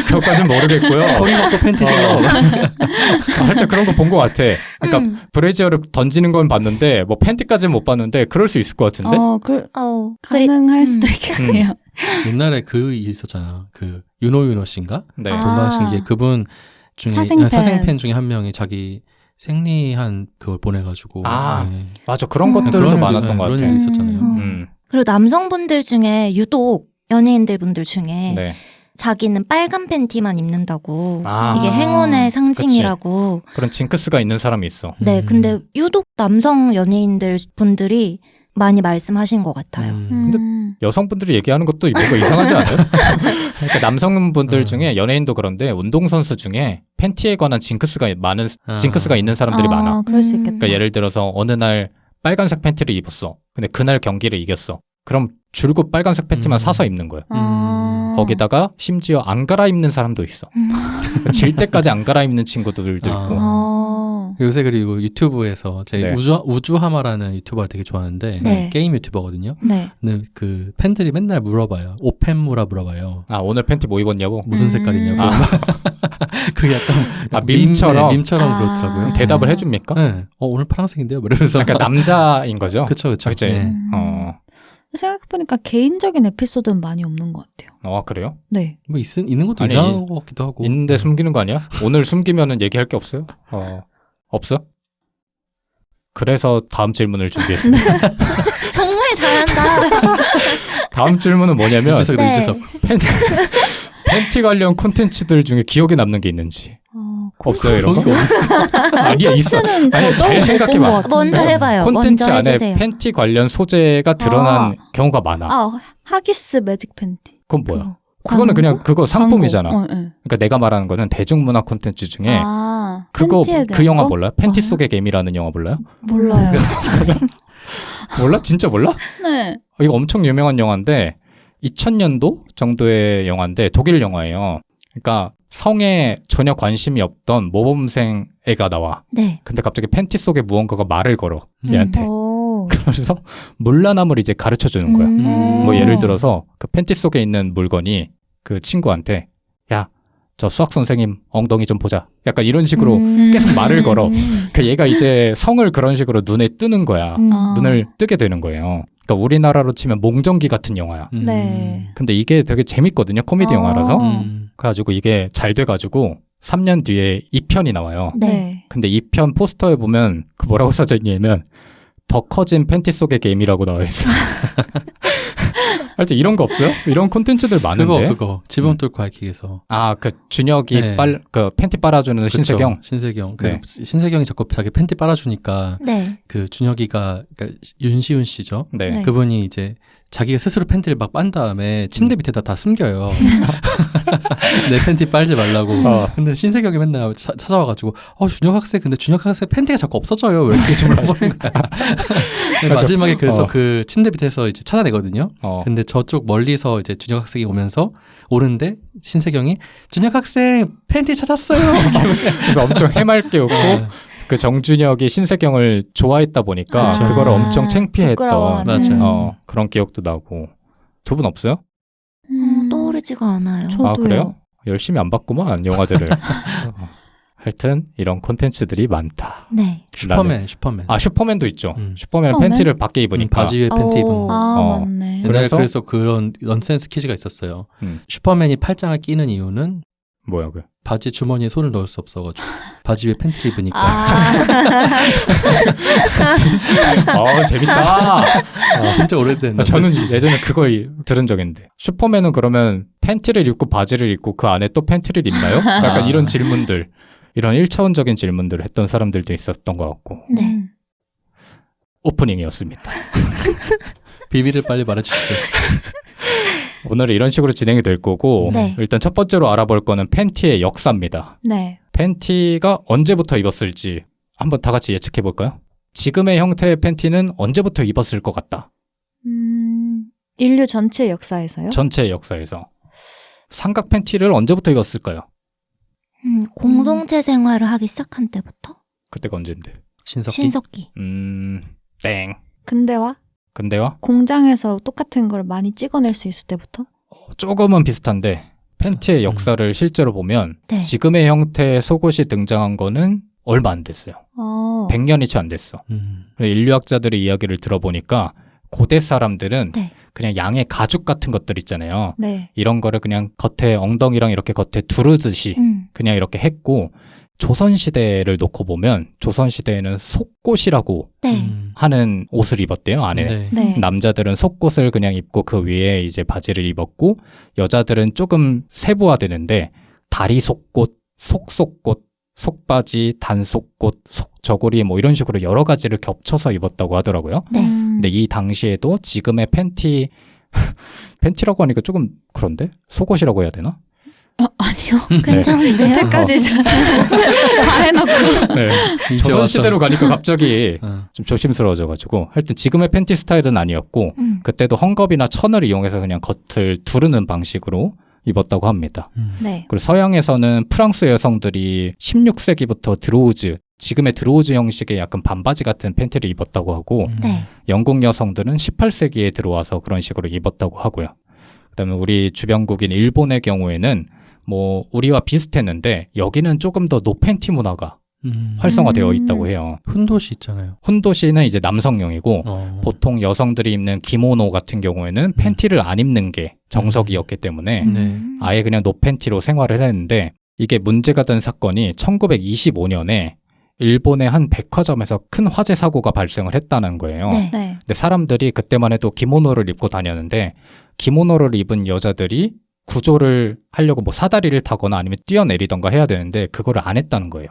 그것까진 모르겠고요. 소리 벗고 팬티 질러. 하여튼 그런 거 본 것 같아. 그러니까 브래지어를 던지는 건 봤는데 뭐 팬티까지는 못 봤는데 그럴 수 있을 것 같은데? 가능할 수도 있겠네요. 옛날에 그 있었잖아. 그 윤호 씨인가? 네. 돌아가신 게 그분 중에 사생팬. 사생팬 중에 한 명이 자기 생리한 그걸 보내가지고. 네. 맞아. 그런 것들도 그런 많았던 것 그런 같아. 일이 있었잖아요. 그리고 남성분들 중에 유독 연예인들 분들 중에 네. 자기는 빨간 팬티만 입는다고 아. 이게 행운의 상징이라고. 그런 징크스가 있는 사람이 있어. 네, 근데 유독 남성 연예인들 분들이 많이 말씀하신 것 같아요. 근데 여성분들이 얘기하는 것도 뭔가 이상하지 않아요? 그러니까 남성분들 중에 연예인도 그런데 운동선수 중에 팬티에 관한 징크스가 있는 사람들이 많아. 그럴 수 있겠다. 그러니까 예를 들어서 어느 날 빨간색 팬티를 입었어. 근데 그날 경기를 이겼어. 그럼 줄곧 빨간색 팬티만 사서 입는 거야. 거기다가 심지어 안 갈아입는 사람도 있어. 질 때까지 안 갈아입는 친구들도 있고. 요새 그리고 유튜브에서 제 네. 우주하마라는 유튜버를 되게 좋아하는데 네. 게임 유튜버거든요. 네. 근데 그 팬들이 맨날 물어봐요. 오펜무라 물어봐요. 아, 오늘 팬티 뭐 입었냐고? 무슨 색깔이냐고. 아. 그게 약간 아, 밈처럼? 밈처럼 아. 그렇더라고요. 대답을 해줍니까? 네. 오늘 파란색인데요? 뭐 이러면서. 그러니까 남자인 거죠? 그쵸, 그쵸. 그치? 네. 어. 생각해보니까 개인적인 에피소드는 많이 없는 것 같아요. 그래요? 네. 뭐 있는 것도 아니, 이상한 것 같기도 하고. 있는데 숨기는 거 아니야? 오늘 숨기면은 얘기할 게 없어요? 없어? 그래서 다음 질문을 준비했습니다. 정말 잘한다. 다음 질문은 뭐냐면 유재석이다, 네. 유재석. 팬티 관련 콘텐츠들 중에 기억에 남는 게 있는지. 없어요, 이런 거? 콘텐츠? 아니야, 있어. 콘텐츠는 아니, 더 잘 너무 생각해봐. 못본 것 같은데. 먼저 해봐요. 콘텐츠 먼저 안에 해주세요. 팬티 관련 소재가 드러난 경우가 많아. 하기스 매직 팬티. 그건 뭐야? 그거. 그거는 그냥 광고? 그거 상품이잖아. 광고. 네. 그러니까 내가 말하는 거는 대중문화 콘텐츠 중에 그거 팬티에 그 대한 영화 거? 몰라요? 팬티 속의 개미라는 영화 몰라요? 몰라요. 몰라? 진짜 몰라? 네. 이거 엄청 유명한 영화인데 2000년도 정도의 영화인데 독일 영화예요. 그러니까 성에 전혀 관심이 없던 모범생 애가 나와. 네. 근데 갑자기 팬티 속에 무언가가 말을 걸어 얘한테. 오. 그러면서 물란함을 이제 가르쳐 주는 거야. 뭐 예를 들어서 그 팬티 속에 있는 물건이 그 친구한테 야, 저 수학 선생님 엉덩이 좀 보자. 약간 이런 식으로 계속 말을 걸어. 그 얘가 이제 성을 그런 식으로 눈에 뜨는 거야. 아. 눈을 뜨게 되는 거예요. 그러니까 우리나라로 치면 몽정기 같은 영화야. 네. 근데 이게 되게 재밌거든요. 코미디 어. 영화라서. 음. 그래가지고 이게 잘 돼가지고 3년 뒤에 2편이 나와요. 네. 근데 2편 포스터에 보면 그 뭐라고 써져 있냐면 더 커진 팬티 속의 게임이라고 나와 있어. 하여튼 이런 거 없어요? 이런 콘텐츠들 많은데. 그거 지붕 뚫고 하이킥에서. 아, 그 준혁이 네. 그 팬티 빨아주는 그쵸, 신세경. 신세경. 그래서 신세경이 자꾸 자기 팬티 빨아주니까 네. 그 준혁이가 그러니까 윤시윤 씨죠. 네. 네. 그분이 이제 자기가 스스로 팬티를 막 빤 다음에 침대 밑에다 다 숨겨요. 내 팬티 빨지 말라고. 근데 신세경이 맨날 찾아와가지고 준혁 학생 근데 준혁 학생 팬티가 자꾸 없어져요. 왜 이렇게 물어보는 거야. 근데 마지막에 그래서 그 침대 밑에서 이제 찾아내거든요. 근데 저쪽 멀리서 이제 준혁 학생이 오면서 오는데 신세경이 준혁 학생 팬티 찾았어요. 그래서 엄청 해맑게 웃고 그 정준혁이 신세경을 좋아했다 보니까 그쵸. 그거를 엄청 창피했던 부끄러워하는. 맞아요. 그런 기억도 나고. 두 분 없어요? 떠오르지가 않아요. 저도요. 아, 그래요? 열심히 안 봤구만 영화들을. 하여튼 이런 콘텐츠들이 많다. 네. 슈퍼맨. 아, 슈퍼맨도 있죠. 슈퍼맨은 슈퍼맨? 팬티를 밖에 입으니까. 바지 위에 팬티 입은 거. 아, 맞네. 옛날에 그래서? 그래서 그런 넌센스 퀴즈가 있었어요. 음. 슈퍼맨이 팔짱을 끼는 이유는 뭐야 그? 바지 주머니에 손을 넣을 수 없어가지고 바지 위에 팬티를 입으니까. 재밌다. 진짜 오래된. 저는 넌센스 퀴즈. 예전에 그거 들은 적 있는데 슈퍼맨은 그러면 팬티를 입고 바지를 입고 그 안에 또 팬티를 입나요? 약간 이런 질문들, 이런 1차원적인 질문들을 했던 사람들도 있었던 것 같고. 네. 오프닝이었습니다. 비밀을 빨리 말해주시죠. 오늘은 이런 식으로 진행이 될 거고 네. 일단 첫 번째로 알아볼 거는 팬티의 역사입니다. 네. 팬티가 언제부터 입었을지 한번 다 같이 예측해 볼까요? 지금의 형태의 팬티는 언제부터 입었을 것 같다. 인류 전체 역사에서요? 전체 역사에서. 삼각 팬티를 언제부터 입었을까요? 공동체 생활을 하기 시작한 때부터? 그때가 언젠데? 신석기. 땡. 근대화? 근데요? 공장에서 똑같은 걸 많이 찍어낼 수 있을 때부터? 조금은 비슷한데 팬티의 역사를 실제로 보면 네. 지금의 형태의 속옷이 등장한 거는 얼마 안 됐어요. 100년이 채 안 됐어. 인류학자들의 이야기를 들어보니까 고대 사람들은 네. 그냥 양의 가죽 같은 것들 있잖아요. 네. 이런 거를 그냥 겉에 엉덩이랑 이렇게 겉에 두르듯이 그냥 이렇게 했고 조선시대를 놓고 보면 조선시대에는 속옷이라고 네. 하는 옷을 입었대요, 안에. 네. 네. 남자들은 속옷을 그냥 입고 그 위에 이제 바지를 입었고 여자들은 조금 세부화되는데 다리 속옷, 속속옷, 속바지, 단속옷, 속저고리 뭐 이런 식으로 여러 가지를 겹쳐서 입었다고 하더라고요. 네. 근데 이 당시에도 지금의 팬티라고 하니까 조금 그런데? 속옷이라고 해야 되나? 아니요. 괜찮은데요? 여태까지 다 해놓고. 네. 이제 조선시대로 와서. 가니까 갑자기 어. 좀 조심스러워져가지고 하여튼 지금의 팬티 스타일은 아니었고 그때도 헝겊이나 천을 이용해서 그냥 겉을 두르는 방식으로 입었다고 합니다. 네. 그리고 서양에서는 프랑스 여성들이 16세기부터 드로우즈, 지금의 드로우즈 형식의 약간 반바지 같은 팬티를 입었다고 하고 네. 영국 여성들은 18세기에 들어와서 그런 식으로 입었다고 하고요. 그다음에 우리 주변국인 일본의 경우에는 뭐 우리와 비슷했는데 여기는 조금 더 노팬티 문화가 활성화되어 있다고 해요. 훈도시 있잖아요. 훈도시는 이제 남성용이고 어. 보통 여성들이 입는 기모노 같은 경우에는 팬티를 안 입는 게 정석이었기 때문에 네. 아예 그냥 노팬티로 생활을 했는데 이게 문제가 된 사건이 1925년에 일본의 한 백화점에서 큰 화재 사고가 발생을 했다는 거예요. 네. 네. 근데 사람들이 그때만 해도 기모노를 입고 다녔는데 기모노를 입은 여자들이 구조를 하려고 뭐 사다리를 타거나 아니면 뛰어내리던가 해야 되는데 그거를 안 했다는 거예요.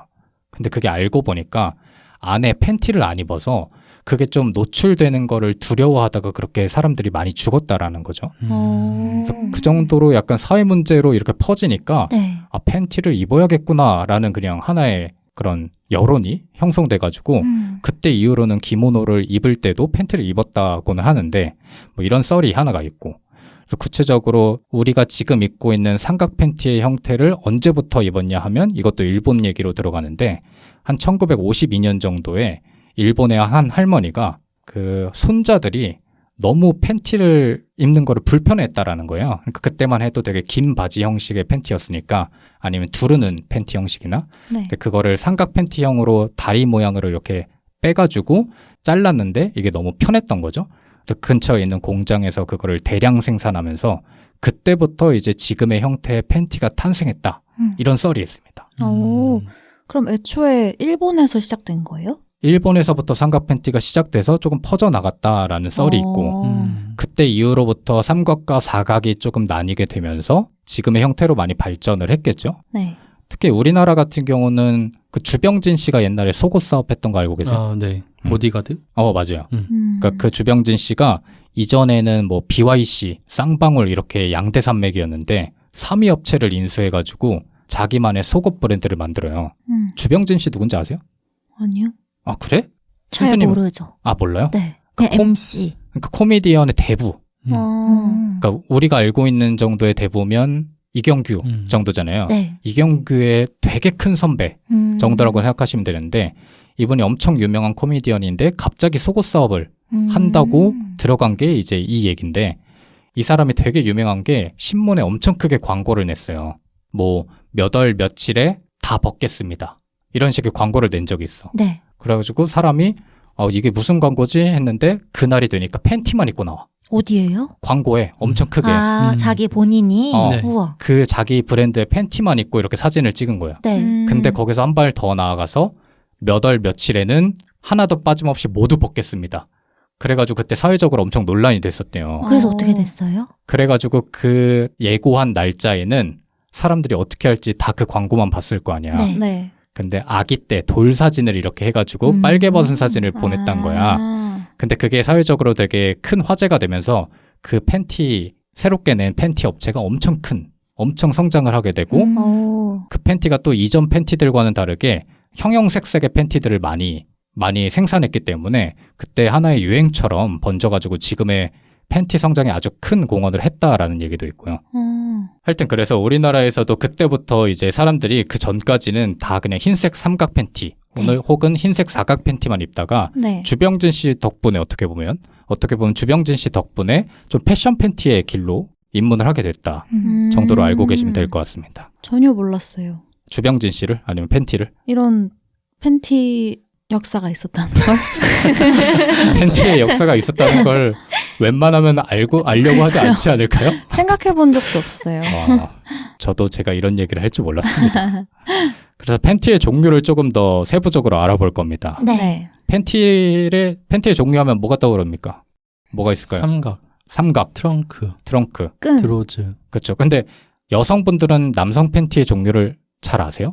근데 그게 알고 보니까 안에 팬티를 안 입어서 그게 좀 노출되는 거를 두려워하다가 그렇게 사람들이 많이 죽었다라는 거죠. 그래서 그 정도로 약간 사회 문제로 이렇게 퍼지니까 네. 아, 팬티를 입어야겠구나라는 그냥 하나의 그런 여론이 형성돼가지고 그때 이후로는 기모노를 입을 때도 팬티를 입었다고는 하는데 뭐 이런 썰이 하나가 있고 그래서 구체적으로 우리가 지금 입고 있는 삼각 팬티의 형태를 언제부터 입었냐 하면 이것도 일본 얘기로 들어가는데 한 1952년 정도에 일본의 한 할머니가 그 손자들이 너무 팬티를 입는 거를 불편해했다라는 거예요. 그러니까 그때만 해도 되게 긴 바지 형식의 팬티였으니까 아니면 두르는 팬티 형식이나 네. 근데 그거를 삼각 팬티형으로 다리 모양으로 이렇게 빼가지고 잘랐는데 이게 너무 편했던 거죠. 그래서 근처에 있는 공장에서 그거를 대량 생산하면서 그때부터 이제 지금의 형태의 팬티가 탄생했다. 이런 썰이 있습니다. 오. 그럼 애초에 일본에서 시작된 거예요? 일본에서부터 삼각 팬티가 시작돼서 조금 퍼져나갔다라는 썰이 있고 그때 이후로부터 삼각과 사각이 조금 나뉘게 되면서 지금의 형태로 많이 발전을 했겠죠. 네. 특히 우리나라 같은 경우는 그 주병진 씨가 옛날에 속옷 사업 했던 거 알고 계세요? 아, 네. 보디가드? 맞아요. 그러니까 음. 그 주병진 씨가 이전에는 뭐 BYC, 쌍방울 이렇게 양대 산맥이었는데 3위 업체를 인수해가지고 자기만의 속옷 브랜드를 만들어요. 주병진 씨 누군지 아세요? 아니요. 아 그래? 잘 신드님- 모르죠. 아 몰라요? 네. 그 그냥 MC. 그러니까 코미디언의 대부. 그러니까 우리가 알고 있는 정도의 대부면 이경규 정도잖아요. 네. 이경규의 되게 큰 선배 정도라고 생각하시면 되는데 이분이 엄청 유명한 코미디언인데 갑자기 속옷 사업을 한다고 들어간 게 이제 이 얘긴데 이 사람이 되게 유명한 게 신문에 엄청 크게 광고를 냈어요. 뭐 몇 월 며칠에 다 벗겠습니다. 이런 식의 광고를 낸 적이 있어. 네. 그래가지고 사람이 이게 무슨 광고지 했는데 그날이 되니까 팬티만 입고 나와. 어디예요? 광고에 엄청 크게 아, 자기 본인이? 어. 네. 우와. 그 자기 브랜드의 팬티만 입고 이렇게 사진을 찍은 거야. 네. 근데 거기서 한 발 더 나아가서 몇 월 며칠에는 하나도 빠짐없이 모두 벗겠습니다. 그래가지고 그때 사회적으로 엄청 논란이 됐었대요. 그래서 어떻게 됐어요? 그래가지고 그 예고한 날짜에는 사람들이 어떻게 할지 다 그 광고만 봤을 거 아니야. 네. 네. 근데 아기 때 돌 사진을 이렇게 해가지고 빨개 벗은 사진을 보냈단 거야. 근데 그게 사회적으로 되게 큰 화제가 되면서 그 팬티, 새롭게 낸 팬티 업체가 엄청 성장을 하게 되고 오. 그 팬티가 또 이전 팬티들과는 다르게 형형색색의 팬티들을 많이 생산했기 때문에 그때 하나의 유행처럼 번져가지고 지금의 팬티 성장에 아주 큰 공헌을 했다라는 얘기도 있고요. 하여튼 그래서 우리나라에서도 그때부터 이제 사람들이 그 전까지는 다 그냥 흰색 삼각 팬티 오늘 혹은 흰색 사각 팬티만 입다가 네. 주병진 씨 덕분에 어떻게 보면 주병진 씨 덕분에 좀 패션 팬티의 길로 입문을 하게 됐다 정도로 알고 계시면 될 것 같습니다. 전혀 몰랐어요. 주병진 씨를 아니면 팬티를 이런 팬티 역사가 있었다는 걸. 팬티의 역사가 있었다는 걸 웬만하면 알려고 하지 그렇죠. 않지 않을까요? 생각해 본 적도 없어요. 저도 제가 이런 얘기를 할 줄 몰랐습니다. 그래서 팬티의 종류를 조금 더 세부적으로 알아볼 겁니다. 네. 팬티의 종류하면 뭐가 떠오릅니까? 뭐가 있을까요? 삼각, 트렁크, 끈. 드로즈. 그렇죠. 근데 여성분들은 남성 팬티의 종류를 잘 아세요?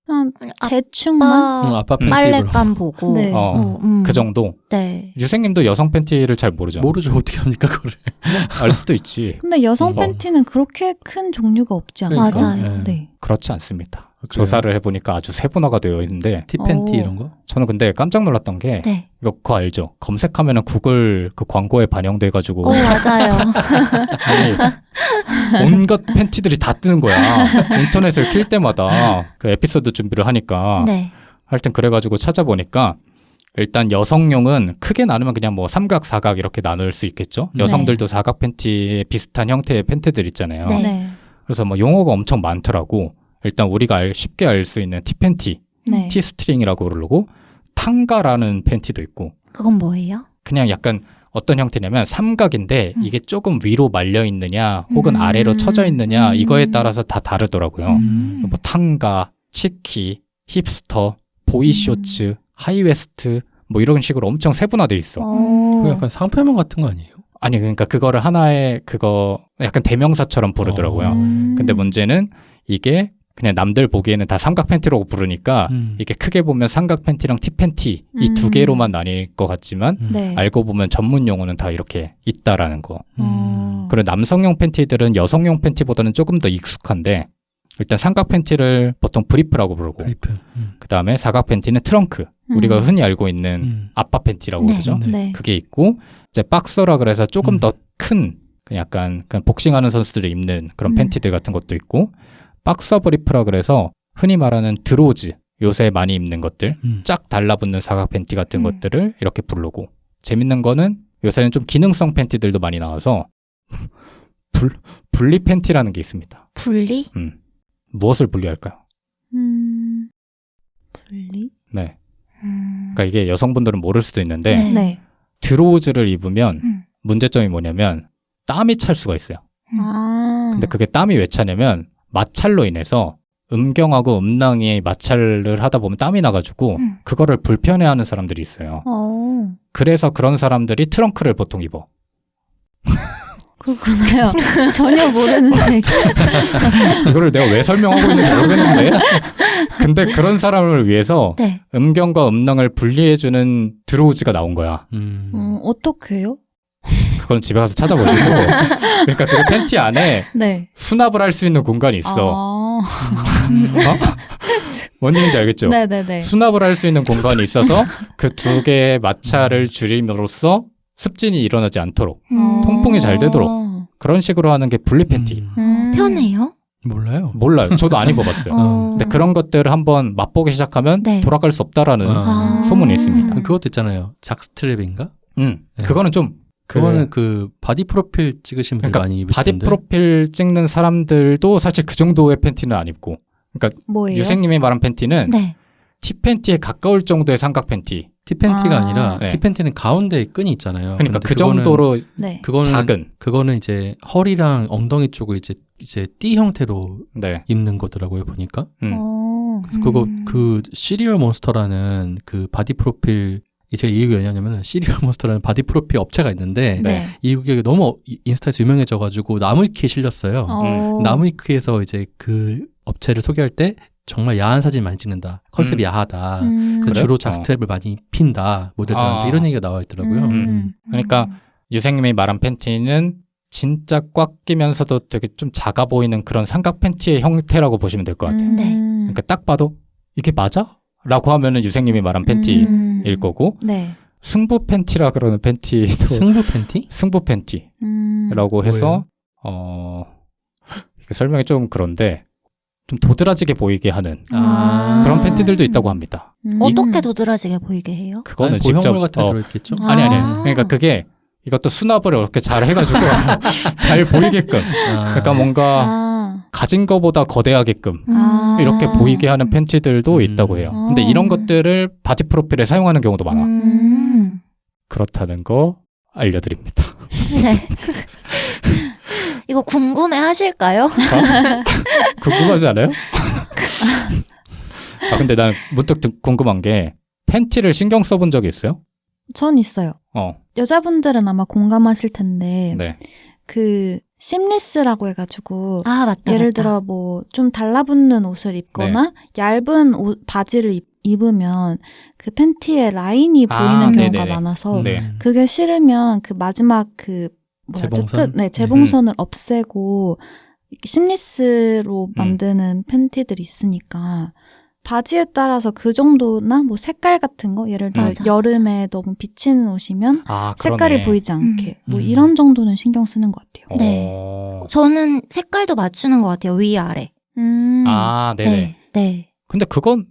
그냥 아빠 대충만. 아빠 팬티 빨랫감 보고. 네. 그 정도. 네. 유생님도 여성 팬티를 잘 모르죠? 모르죠. 어떻게 합니까 그거를. 알 수도 있지. 근데 여성 어. 팬티는 그렇게 큰 종류가 없지 않아요? 그러니까. 맞아요. 네. 그렇지 않습니다. 그래요? 조사를 해보니까 아주 세분화가 되어 있는데 티팬티 오. 이런 거? 저는 근데 깜짝 놀랐던 게 네. 이거 그거 알죠? 검색하면은 구글 그 광고에 반영돼가지고 맞아요. 아니, 온갖 팬티들이 다 뜨는 거야. 인터넷을 킬 때마다 그 에피소드 준비를 하니까 네. 하여튼 그래가지고 찾아보니까 일단 여성용은 크게 나누면 그냥 뭐 삼각, 사각 이렇게 나눌 수 있겠죠. 네. 여성들도 사각 팬티에 비슷한 형태의 팬티들 있잖아요. 네. 네. 그래서 뭐 용어가 엄청 많더라고. 일단 우리가 쉽게 알 수 있는 티팬티, 네. 티스트링이라고 부르고 탕가라는 팬티도 있고 그건 뭐예요? 그냥 약간 어떤 형태냐면 삼각인데 이게 조금 위로 말려 있느냐 혹은 음. 아래로 처져 있느냐 이거에 따라서 다 다르더라고요. 뭐 탕가, 치키, 힙스터, 보이쇼츠, 하이웨스트 뭐 이런 식으로 엄청 세분화돼 있어. 그거 약간 상표명 같은 거 아니에요? 아니 그러니까 그거를 하나의 그거 약간 대명사처럼 부르더라고요. 근데 문제는 이게 그냥 남들 보기에는 다 삼각 팬티라고 부르니까 이게 크게 보면 삼각 팬티랑 티 팬티 이 두 개로만 나뉠 것 같지만 네. 알고 보면 전문 용어는 다 이렇게 있다라는 거. 어. 그리고 남성용 팬티들은 여성용 팬티보다는 조금 더 익숙한데 일단 삼각 팬티를 보통 브리프라고 부르고 브리프. 그 다음에 사각 팬티는 트렁크 우리가 흔히 알고 있는 아빠 팬티라고 네. 그러죠. 네. 그게 있고 이제 박서라 그래서 조금 더 큰 약간 그냥 복싱하는 선수들이 입는 그런 팬티들 같은 것도 있고 박서 브리프라 그래서 흔히 말하는 드로즈 요새 많이 입는 것들 쫙 달라붙는 사각 팬티 같은 것들을 이렇게 부르고 재밌는 거는 요새는 좀 기능성 팬티들도 많이 나와서 분리 팬티라는 게 있습니다. 분리? 무엇을 분리할까요? 분리? 네. 그러니까 이게 여성분들은 모를 수도 있는데 네. 네. 드로우즈를 입으면 문제점이 뭐냐면 땀이 찰 수가 있어요. 아. 근데 그게 땀이 왜 차냐면 마찰로 인해서 음경하고 음낭이 마찰을 하다 보면 땀이 나가지고 그거를 불편해하는 사람들이 있어요. 그래서 그런 사람들이 트렁크를 보통 입어. 그렇구나요. 전혀 모르는 세계. 이거를 내가 왜 설명하고 있는지 모르겠는데 근데 그런 사람을 위해서 네. 음경과 음낭을 분리해주는 드로우즈가 나온 거야. 어떻게 해요? 그건 집에 가서 찾아보시고 그러니까 그 팬티 안에 네. 수납을 할 수 있는 공간이 있어. 아. 뭔 얘기인지 알겠죠? 네네네. 수납을 할 수 있는 공간이 있어서 그 두 개의 마찰을 줄임으로써 습진이 일어나지 않도록 통풍이 잘 되도록 그런 식으로 하는 게 분리 팬티. 편해요? 몰라요. 몰라요. 저도 안 입어봤어요. 근데 그런 것들을 한번 맛보기 시작하면 네. 돌아갈 수 없다라는 소문이 있습니다. 그것도 있잖아요. 작스트랩인가? 네. 그거는 좀 그거는 그 바디 프로필 찍으신 분들 그러니까 많이 바디 입으시던데. 프로필 찍는 사람들도 사실 그 정도의 팬티는 안 입고 그러니까 뭐예요? 유생님이 말한 팬티는 네. 티 팬티에 가까울 정도의 삼각 팬티. 티팬티가 아니라 네. 티팬티는 가운데 끈이 있잖아요. 그러니까 근데 그 정도로 네. 그거는 작은. 그거는 이제 허리랑 엉덩이 쪽을 이제 띠 형태로 네. 입는 거더라고요 보니까. 음. 그거 그 시리얼 몬스터라는 그 바디 프로필 제가 이 얘기 왜냐냐면 시리얼 몬스터라는 바디 프로필 업체가 있는데 네. 이게 너무 인스타에서 유명해져가지고 나무위키에 실렸어요. 나무위키에서 이제 그 업체를 소개할 때 정말 야한 사진 많이 찍는다. 컨셉이 야하다. 그래요? 주로 작스트랩을 많이 핀다. 모델들한테 이런 얘기가 나와 있더라고요. 그러니까 유생님이 말한 팬티는 진짜 꽉 끼면서도 되게 좀 작아 보이는 그런 삼각 팬티의 형태라고 보시면 될 것 같아요. 네. 그러니까 딱 봐도 이게 맞아? 라고 하면은 유생님이 말한 팬티일 거고 네. 승부 팬티라 그러는 팬티도 승부 팬티? 승부 팬티라고 해서 이게 설명이 좀 그런데 좀 도드라지게 보이게 하는 그런 팬티들도 있다고 합니다. 어떻게 도드라지게 보이게 해요? 그거는 아니, 직접 보형물 같은 거 들어있겠죠? 아니 그러니까 그게 이것도 수납을 이렇게 잘 해가지고 잘 보이게끔 그러니까 뭔가 가진 거보다 거대하게끔 이렇게 보이게 하는 팬티들도 있다고 해요. 근데 이런 것들을 바디 프로필에 사용하는 경우도 많아. 그렇다는 거 알려드립니다. 네. 이거 궁금해 하실까요? 궁금하지 않아요? 근데 난 문득 궁금한 게 팬티를 신경 써본 적이 있어요? 전 있어요. 여자분들은 아마 공감하실 텐데 네. 그 심리스라고 해가지고 맞다. 예를 맞다. 들어 뭐 좀 달라붙는 옷을 입거나 얇은 바지를 입으면 그 팬티에 라인이 보이는 경우가 네네네. 많아서 네. 그게 싫으면 그 마지막 그 뭐였죠? 재봉선? 끝, 재봉선을 없애고 심리스로 만드는 팬티들이 있으니까 바지에 따라서 그 정도나 뭐 색깔 같은 거 예를 들어 맞아. 여름에 너무 비치는 옷이면 색깔이 그러네. 보이지 않게 뭐 음. 이런 정도는 신경 쓰는 것 같아요. 네. 저는 색깔도 맞추는 것 같아요. 위 아래. 네네. 네. 근데 그거는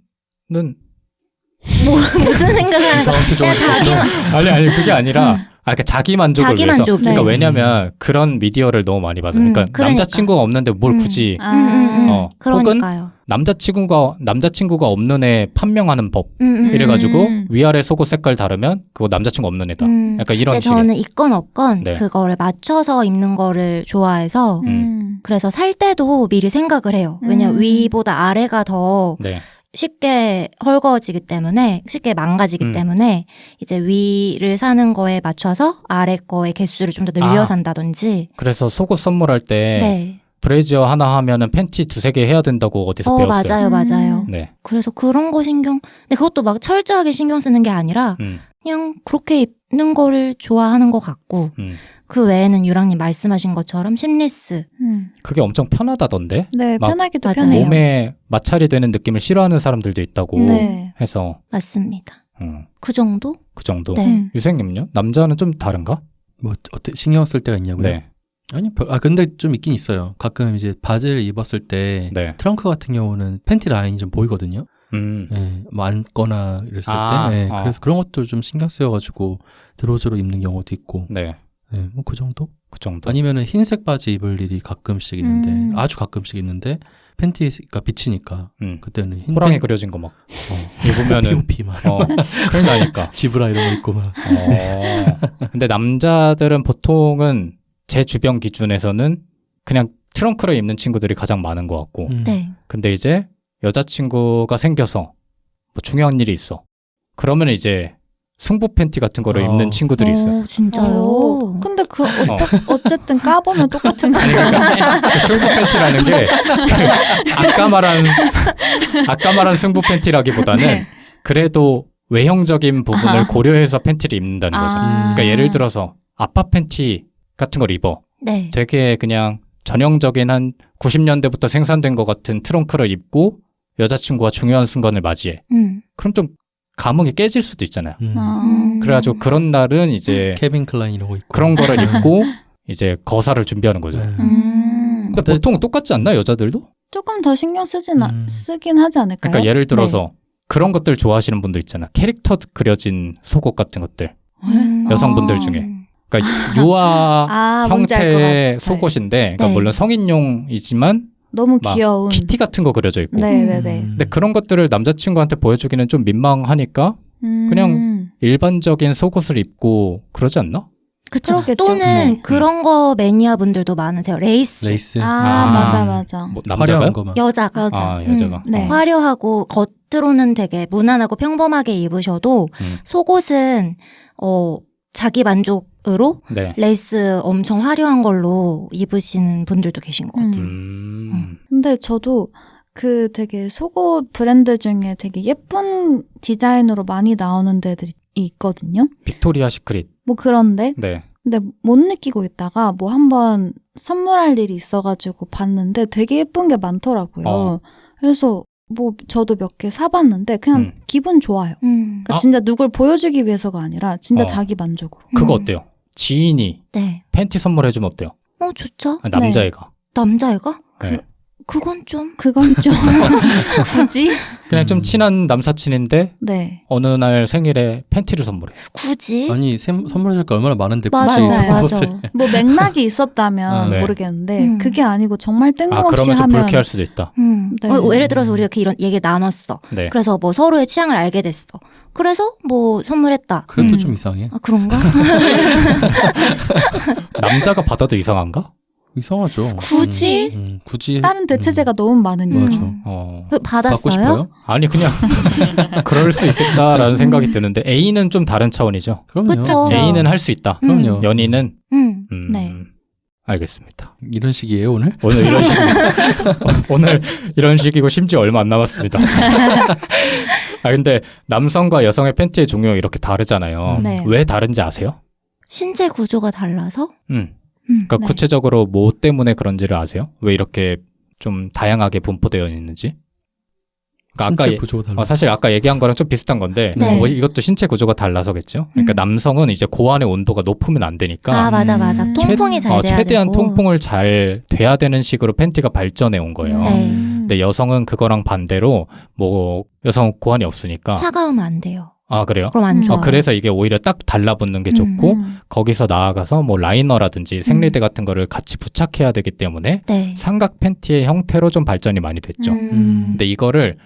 무슨 생각을 하는 거야? 그냥 자기만 아니 그게 아니라 그러니까 자기 만족을 자기 위해서. 만족이. 그러니까 네. 왜냐면 그런 미디어를 너무 많이 봐서. 그러니까 그러니까. 남자친구가 없는데 뭘 굳이 혹은 그러니까요. 남자친구가 없는 애 판명하는 법 이래가지고 위아래 속옷 색깔 다르면 그거 남자친구 없는 애다. 약간 이런 근데 식의. 저는 있건 없건 네. 그거를 맞춰서 입는 거를 좋아해서 그래서 살 때도 미리 생각을 해요. 왜냐면 위보다 아래가 더 네. 쉽게 헐거워지기 때문에 쉽게 망가지기 때문에 이제 위를 사는 거에 맞춰서 아래 거의 개수를 좀 더 늘려 산다든지. 그래서 속옷 선물할 때 네. 브래지어 하나 하면은 팬티 2-3개 해야 된다고 어디서 배웠어요. 맞아요. 네. 그래서 그런 거 근데 그것도 막 철저하게 신경 쓰는 게 아니라 그냥 그렇게 입는 거를 좋아하는 것 같고 그 외에는 유랑님 말씀하신 것처럼 심리스. 그게 엄청 편하다던데. 네, 막 편하기도 맞아요. 편해요. 몸에 마찰이 되는 느낌을 싫어하는 사람들도 있다고 네. 해서 맞습니다. 그 정도? 그 정도. 네. 유생님요? 남자는 좀 다른가? 뭐 어때 신경 쓸 때가 있냐고요? 네. 아니, 근데 좀 있긴 있어요. 가끔 이제 바지를 입었을 때 네. 트렁크 같은 경우는 팬티 라인이 좀 보이거든요. 네, 뭐 앉거나 이랬을 때. 네, 그래서 그런 것도 좀 신경 쓰여가지고 드로즈로 입는 경우도 있고. 네. 네, 뭐 그 정도? 그 정도. 아니면은 흰색 바지 입을 일이 가끔씩 있는데, 아주 가끔씩 있는데 팬티가 비치니까 그때는 흰 호랑이 그려진 거 막 입으면은 POP 막 큰일 나니까. 지브라 이런 거 입고 막. 근데 남자들은 보통은 제 주변 기준에서는 그냥 트렁크를 입는 친구들이 가장 많은 것 같고. 네. 근데 이제 여자친구가 생겨서 뭐 중요한 일이 있어. 그러면 이제 승부 팬티 같은 거를 입는 친구들이 있어요. 진짜요? 근데 어쨌든 까보면 똑같은 거죠. 승부 팬티라는 게 아까 말한 승부 팬티라기보다는 네. 그래도 외형적인 부분을 고려해서 팬티를 입는다는 거죠. 그러니까 예를 들어서 아빠 팬티 같은 걸 입어. 네. 되게 그냥 전형적인 한 90년대부터 생산된 것 같은 트렁크를 입고 여자친구가 중요한 순간을 맞이해. 그럼 좀 감흥이 깨질 수도 있잖아요. 그래가지고 그런 날은 이제 케빈 클라인 이런 거 입고 그런 거를 입고 이제 거사를 준비하는 거죠. 네. 근데 보통 똑같지 않나 여자들도? 조금 더 신경 쓰긴 하지 않을까요? 그러니까 예를 들어서 네. 그런 것들 좋아하시는 분들 있잖아. 캐릭터 그려진 속옷 같은 것들. 여성분들 중에. 그러니까 유아 뭔지 알것 형태의 같아. 속옷인데 그러니까 네. 물론 성인용이지만 너무 막 귀여운. 키티 같은 거 그려져 있고. 네네네. 근데 그런 것들을 남자친구한테 보여주기는 좀 민망하니까 그냥 일반적인 속옷을 입고 그러지 않나? 그쵸. 그러겠죠. 또는 네. 그런 거 매니아 분들도 많으세요. 레이스. 레이스 맞아. 뭐 남자가요? 화려한 거 막. 여자가. 여자가. 네. 화려하고 겉으로는 되게 무난하고 평범하게 입으셔도 속옷은 자기 만족으로 네. 레이스 엄청 화려한 걸로 입으시는 분들도 계신 것 같아요. 근데 저도 그 되게 속옷 브랜드 중에 되게 예쁜 디자인으로 많이 나오는 데들이 있거든요. 빅토리아 시크릿. 뭐 그런데 네. 근데 못 느끼고 있다가 뭐 한번 선물할 일이 있어가지고 봤는데 되게 예쁜 게 많더라고요. 그래서 뭐 저도 몇 개 사봤는데 그냥 기분 좋아요. 그러니까 진짜 누굴 보여주기 위해서가 아니라 진짜 자기 만족으로. 그거 어때요? 지인이 네. 팬티 선물해주면 어때요? 좋죠. 남자애가. 남자애가? 네. 그건 좀 굳이? 그냥 좀 친한 남사친인데 네. 어느 날 생일에 팬티를 선물해. 굳이? 아니 선물해줄 게 얼마나 많은데 맞아. 뭐 맥락이 있었다면 네. 모르겠는데 그게 아니고 정말 뜬금없이 그러면 좀 하면 불쾌할 수도 있다. 네. 예를 들어서 우리가 이렇게 이런 얘기 나눴어. 네. 그래서 뭐 서로의 취향을 알게 됐어. 그래서 뭐 선물했다. 그래도 좀 이상해. 그런가? 남자가 받아도 이상한가? 이상하죠. 굳이? 굳이 다른 대체제가 너무 많으니까. 맞아. 받았어요? 받고 싶어요? 아니 그냥 그럴 수 있겠다라는 생각이 드는데 A는 좀 다른 차원이죠. 그럼요. 그쵸. A는 할 수 있다. 그럼요. 연인은 네. 알겠습니다. 이런 식이에요 오늘? 오늘 이런 식 오늘 이런 식이고 심지어 얼마 안 남았습니다. 근데 남성과 여성의 팬티의 종류가 이렇게 다르잖아요. 네. 왜 다른지 아세요? 신체 구조가 달라서? 그러니까 네. 구체적으로 뭐 때문에 그런지를 아세요? 왜 이렇게 좀 다양하게 분포되어 있는지? 그러니까 신체 구조가 달라. 사실 아까 얘기한 거랑 좀 비슷한 건데 네. 뭐 이것도 신체 구조가 달라서겠죠. 그러니까 남성은 이제 고환의 온도가 높으면 안 되니까 아 맞아. 통풍이 잘 돼야 최대한 되고. 통풍을 잘 돼야 되는 식으로 팬티가 발전해 온 거예요. 네. 근데 여성은 그거랑 반대로 뭐 여성 고환이 없으니까 차가우면 안 돼요. 아 그래요? 그럼 안 좋아요. 그래서 이게 오히려 딱 달라붙는 게 좋고 거기서 나아가서 뭐 라이너라든지 생리대 같은 거를 같이 부착해야 되기 때문에 네. 삼각 팬티의 형태로 좀 발전이 많이 됐죠. 음. 근데 이거를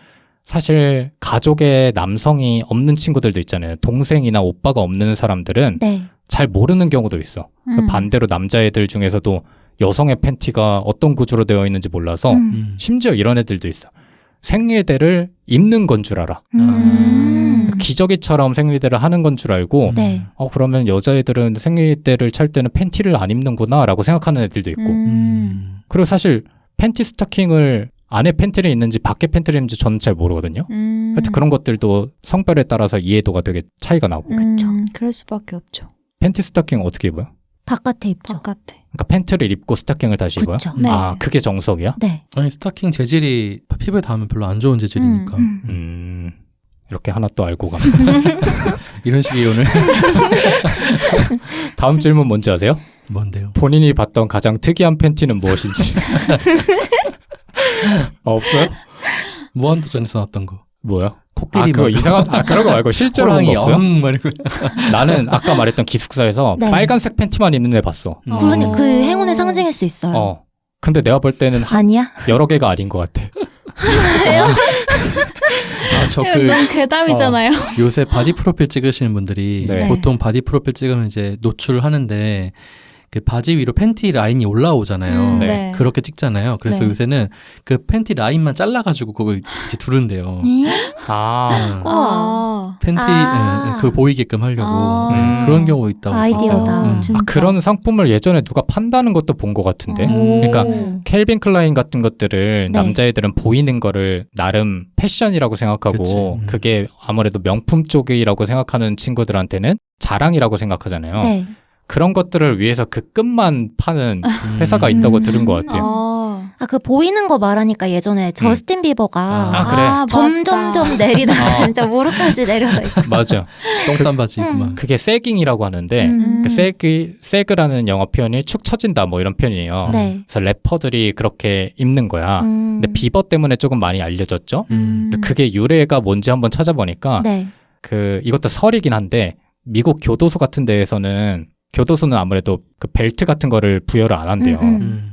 사실 가족에 남성이 없는 친구들도 있잖아요. 동생이나 오빠가 없는 사람들은 네. 잘 모르는 경우도 있어. 반대로 남자애들 중에서도 여성의 팬티가 어떤 구조로 되어 있는지 몰라서 심지어 이런 애들도 있어. 생리대를 입는 건 줄 알아. 기저귀처럼 생리대를 하는 건 줄 알고 네. 그러면 여자애들은 생리대를 찰 때는 팬티를 안 입는구나 라고 생각하는 애들도 있고 그리고 사실 팬티 스타킹을 안에 팬티를 입는지 밖에 팬티를 입는지 저는 잘 모르거든요. 하여튼 그런 것들도 성별에 따라서 이해도가 되게 차이가 나고 그럴 수밖에 없죠. 팬티 스타킹 어떻게 입어요? 바깥에 입죠. 바깥에. 그러니까 팬티를 입고 스타킹을 다시 입어요? 그쵸. 네. 아 그게 정석이야? 네. 아니 스타킹 재질이 피부에 닿으면 별로 안 좋은 재질이니까 이렇게 하나 또 알고 가. 이런 식의 오늘 다음 질문 뭔지 아세요? 뭔데요? 본인이 봤던 가장 특이한 팬티는 무엇인지. 없어요? 무한도전에서 나왔던 거. 뭐야? 코끼리 그거 이상한 그런 거 말고 실제로 본 거 호랑이 없어요? 말고. 나는 아까 말했던 기숙사에서 네. 빨간색 팬티만 입는 애 봤어. 그 행운의 상징일 수 있어요. 근데 내가 볼 때는 아니야? 여러 개가 아닌 것 같아. 너무 괴담이잖아요. 요새 바디 프로필 찍으시는 분들이 네. 보통 바디 프로필 찍으면 이제 노출하는데 그 바지 위로 팬티 라인이 올라오잖아요. 네. 그렇게 찍잖아요. 그래서 네. 요새는 그 팬티 라인만 잘라가지고 그거 이제 두른대요. 아. 팬티 그거 보이게끔 하려고 그런 경우 있다고 아이디어다. 봤어요. 진짜. 그런 상품을 예전에 누가 판다는 것도 본 것 같은데. 그러니까 켈빈 클라인 같은 것들을 네. 남자애들은 보이는 거를 나름 패션이라고 생각하고 그치. 그게 아무래도 명품 쪽이라고 생각하는 친구들한테는 자랑이라고 생각하잖아요. 네. 그런 것들을 위해서 그 끝만 파는 회사가 있다고 들은 것 같아요. 그 보이는 거 말하니까 예전에 저스틴 비버가 그래. 점점점 내리다가 진짜 무릎까지 내려서 있고. 맞아. 똥싼 바지 입고 막. 그게 세깅이라고 하는데 그 세그라는 영어 표현이 축 처진다 뭐 이런 표현이에요. 네. 그래서 래퍼들이 그렇게 입는 거야. 근데 비버 때문에 조금 많이 알려졌죠. 근데 그게 유래가 뭔지 한번 찾아보니까 네. 이것도 설이긴 한데 미국 교도소 같은 데에서는 교도소는 아무래도 그 벨트 같은 거를 부여를 안 한대요.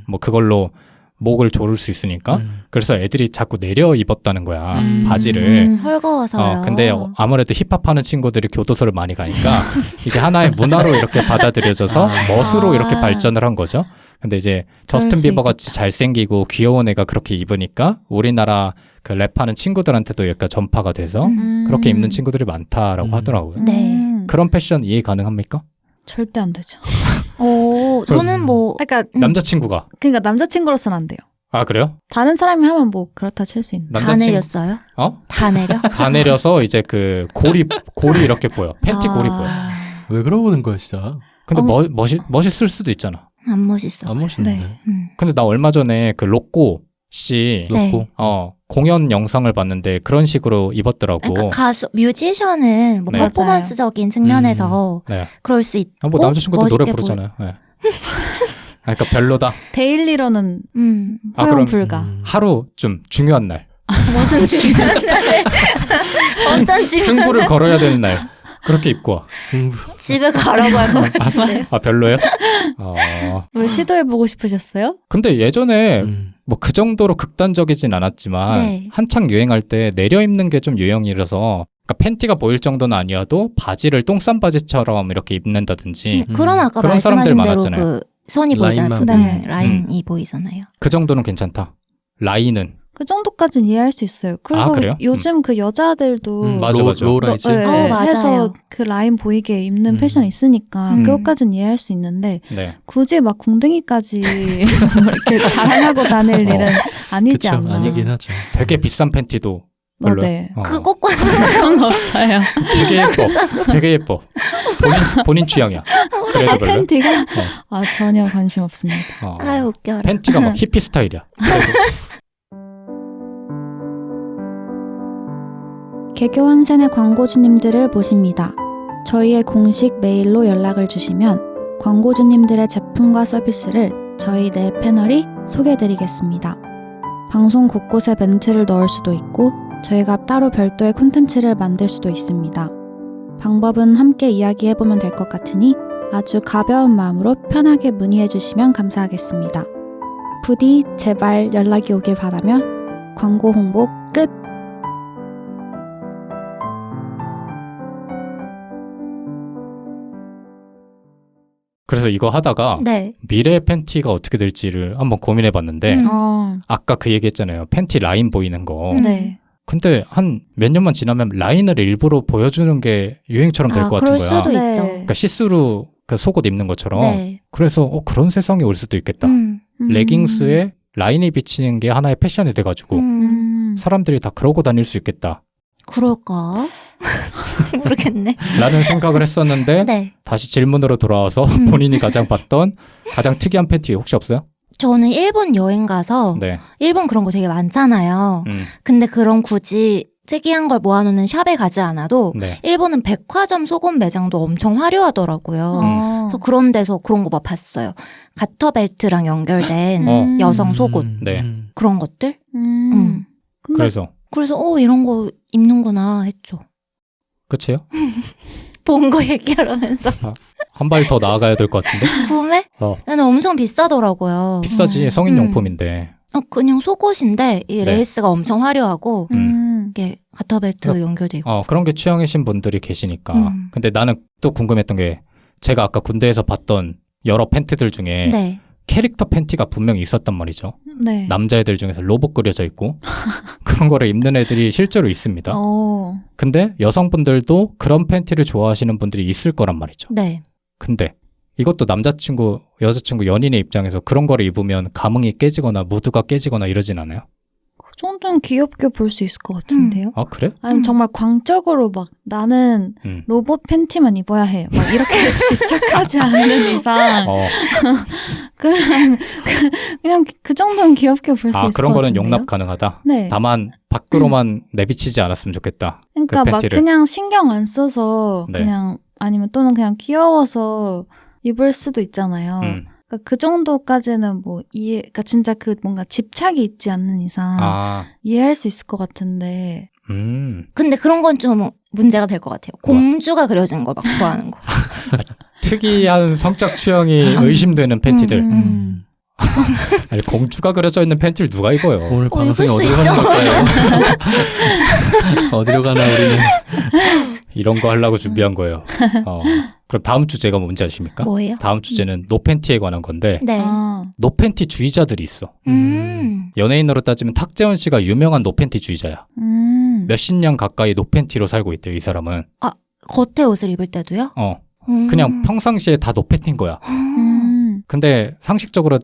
뭐 그걸로 목을 조를 수 있으니까. 그래서 애들이 자꾸 내려 입었다는 거야. 바지를. 헐거워서요. 근데 아무래도 힙합하는 친구들이 교도소를 많이 가니까 이게 하나의 문화로 이렇게 받아들여져서 멋으로 이렇게 발전을 한 거죠. 근데 이제 저스틴 비버 같이 잘생기고 귀여운 애가 그렇게 입으니까 우리나라 그 랩하는 친구들한테도 약간 전파가 돼서 그렇게 입는 친구들이 많다라고 하더라고요. 네. 그런 패션 이해 가능합니까? 절대 안 되죠. 저는 뭐 그러니까 남자친구가. 그러니까 남자친구로서는 안 돼요. 아 그래요? 다른 사람이 하면 뭐 그렇다 칠 수 있는. 다 내렸어요? 다 내려? 다 내려서 이제 그 골이 이렇게 보여. 팬티 골이 보여. 왜 그러는 거야 진짜? 근데 멋있을 수도 있잖아. 안 멋있어. 안 멋있는데. 네. 근데 나 얼마 전에 그 로꼬 씨 네. 놓고. 공연 영상을 봤는데 그런 식으로 입었더라고. 그러니까 가수, 뮤지션은 뭐 네. 퍼포먼스적인 측면에서 네. 그럴 수 있고 뭐 남자친구도 노래 멋있게 부르잖아요. 네. 그러니까 별로다. 데일리로는 아, 허용 그럼 불가. 하루 좀 중요한 날. 무슨 중요한 날에 어떤 승부를 걸어야 되는 날. 그렇게 입고 와. 승부. 집에 가라고 할 것 같은데. 아 별로예요? 왜 시도해보고 싶으셨어요? 근데 예전에 뭐 그 정도로 극단적이진 않았지만 네. 한창 유행할 때 내려 입는 게 좀 유행이라서 그러니까 팬티가 보일 정도는 아니어도 바지를 똥싼 바지처럼 이렇게 입는다든지 그럼 아까 그런 사람들 말씀하신 대로 많았잖아요. 그 선이 보이잖아요. 라인만. 네. 라인이 보이잖아요. 그 정도는 괜찮다. 라인은 그 정도까지는 이해할 수 있어요. 그리고 그래요? 요즘 그 여자들도 맞아, 맞아. 로우라이즈. 맞아요. 해서 그 라인 보이게 입는 패션이 있으니까 그것까지는 이해할 수 있는데 네. 굳이 막 궁둥이까지 이렇게 자랑하고 다닐 일은 아니지 그쵸, 않나. 아니긴 하죠. 되게 비싼 팬티도 별로야. 네. 그것과는 그건 없어요. 되게 예뻐. 되게 예뻐. 본인 취향이야. 그래도 별로. 팬티가 전혀 관심 없습니다. 아유 웃겨라. 팬티가 막 히피 스타일이야. 그래도. 개교 한센의 광고주님들을 모십니다. 저희의 공식 메일로 연락을 주시면 광고주님들의 제품과 서비스를 저희 네 패널이 소개해드리겠습니다. 방송 곳곳에 멘트를 넣을 수도 있고 저희가 따로 별도의 콘텐츠를 만들 수도 있습니다. 방법은 함께 이야기해보면 될 것 같으니 아주 가벼운 마음으로 편하게 문의해주시면 감사하겠습니다. 부디 제발 연락이 오길 바라며 광고 홍보 끝! 그래서 이거 하다가 네. 미래의 팬티가 어떻게 될지를 한번 고민해봤는데 아까 그 얘기했잖아요. 팬티 라인 보이는 거. 네. 근데 한 몇 년만 지나면 라인을 일부러 보여주는 게 유행처럼 될 것 같은 그럴 거야. 수도 네. 있죠. 그러니까 시스루 그 속옷 입는 것처럼. 네. 그래서 그런 세상이 올 수도 있겠다. 레깅스에 라인이 비치는 게 하나의 패션이 돼가지고 사람들이 다 그러고 다닐 수 있겠다. 그럴까? 모르겠네. 라는 생각을 했었는데 네. 다시 질문으로 돌아와서 본인이 가장 봤던 가장 특이한 팬티 혹시 없어요? 저는 일본 여행 가서 네. 일본 그런 거 되게 많잖아요. 근데 그런 굳이 특이한 걸 모아놓는 샵에 가지 않아도 네. 일본은 백화점 속옷 매장도 엄청 화려하더라고요. 그래서 그런 데서 그런 거 막 봤어요. 가터벨트랑 연결된 여성 속옷 네. 그런 것들. 근데 그래서 이런 거 입는구나 했죠. 끝이에요? 본 거 얘기하면서 한 발 더 나아가야 될 것 같은데? 구매? 근데 엄청 비싸더라고요. 비싸지. 성인용품인데. 그냥 속옷인데 이 네. 레이스가 엄청 화려하고 이게 가터벨트 연결돼 있고. 그런 게 취향이신 분들이 계시니까. 근데 나는 또 궁금했던 게 제가 아까 군대에서 봤던 여러 팬티들 중에 네. 캐릭터 팬티가 분명히 있었단 말이죠. 네. 남자애들 중에서 로봇 그려져 있고 그런 거를 입는 애들이 실제로 있습니다. 근데 여성분들도 그런 팬티를 좋아하시는 분들이 있을 거란 말이죠. 네. 근데 이것도 남자친구, 여자친구, 연인의 입장에서 그런 거를 입으면 감흥이 깨지거나 무드가 깨지거나 이러진 않아요? 그 정도는 귀엽게 볼 수 있을 것 같은데요? 아, 그래? 아니 정말 광적으로 막 나는 로봇 팬티만 입어야 해. 막 이렇게 집착하지 않는 이상 그냥 그 정도는 귀엽게 볼 수 있을 것 같은데요? 그런 거는 용납 가능하다? 네. 다만 밖으로만 내비치지 않았으면 좋겠다. 그러니까 그 막 팬티를. 그냥 신경 안 써서 네. 그냥 아니면 또는 그냥 귀여워서 입을 수도 있잖아요. 그러니까 그 정도까지는 뭐 그러니까 진짜 그 뭔가 집착이 있지 않는 이상 이해할 수 있을 것 같은데. 근데 그런 건 좀 문제가 될 것 같아요. 공주가 그려진 걸 막 좋아하는 거. 특이한 성적 취향이 의심되는 팬티들. 아니, 공주가 그려져 있는 팬티를 누가 입어요? 오늘 방송이 입을 수 어디로 가는 걸까요? 어디로 가나 우리는. 이런 거 하려고 준비한 거예요. 그럼 다음 주제가 뭔지 아십니까? 뭐예요? 다음 주제는 노팬티에 관한 건데 네. 노팬티 주의자들이 있어. 연예인으로 따지면 탁재훈 씨가 유명한 노팬티 주의자야. 몇십 년 가까이 노팬티로 살고 있대요, 이 사람은. 겉에 옷을 입을 때도요? 그냥 평상시에 다 노팬티인 거야. 근데 상식적으로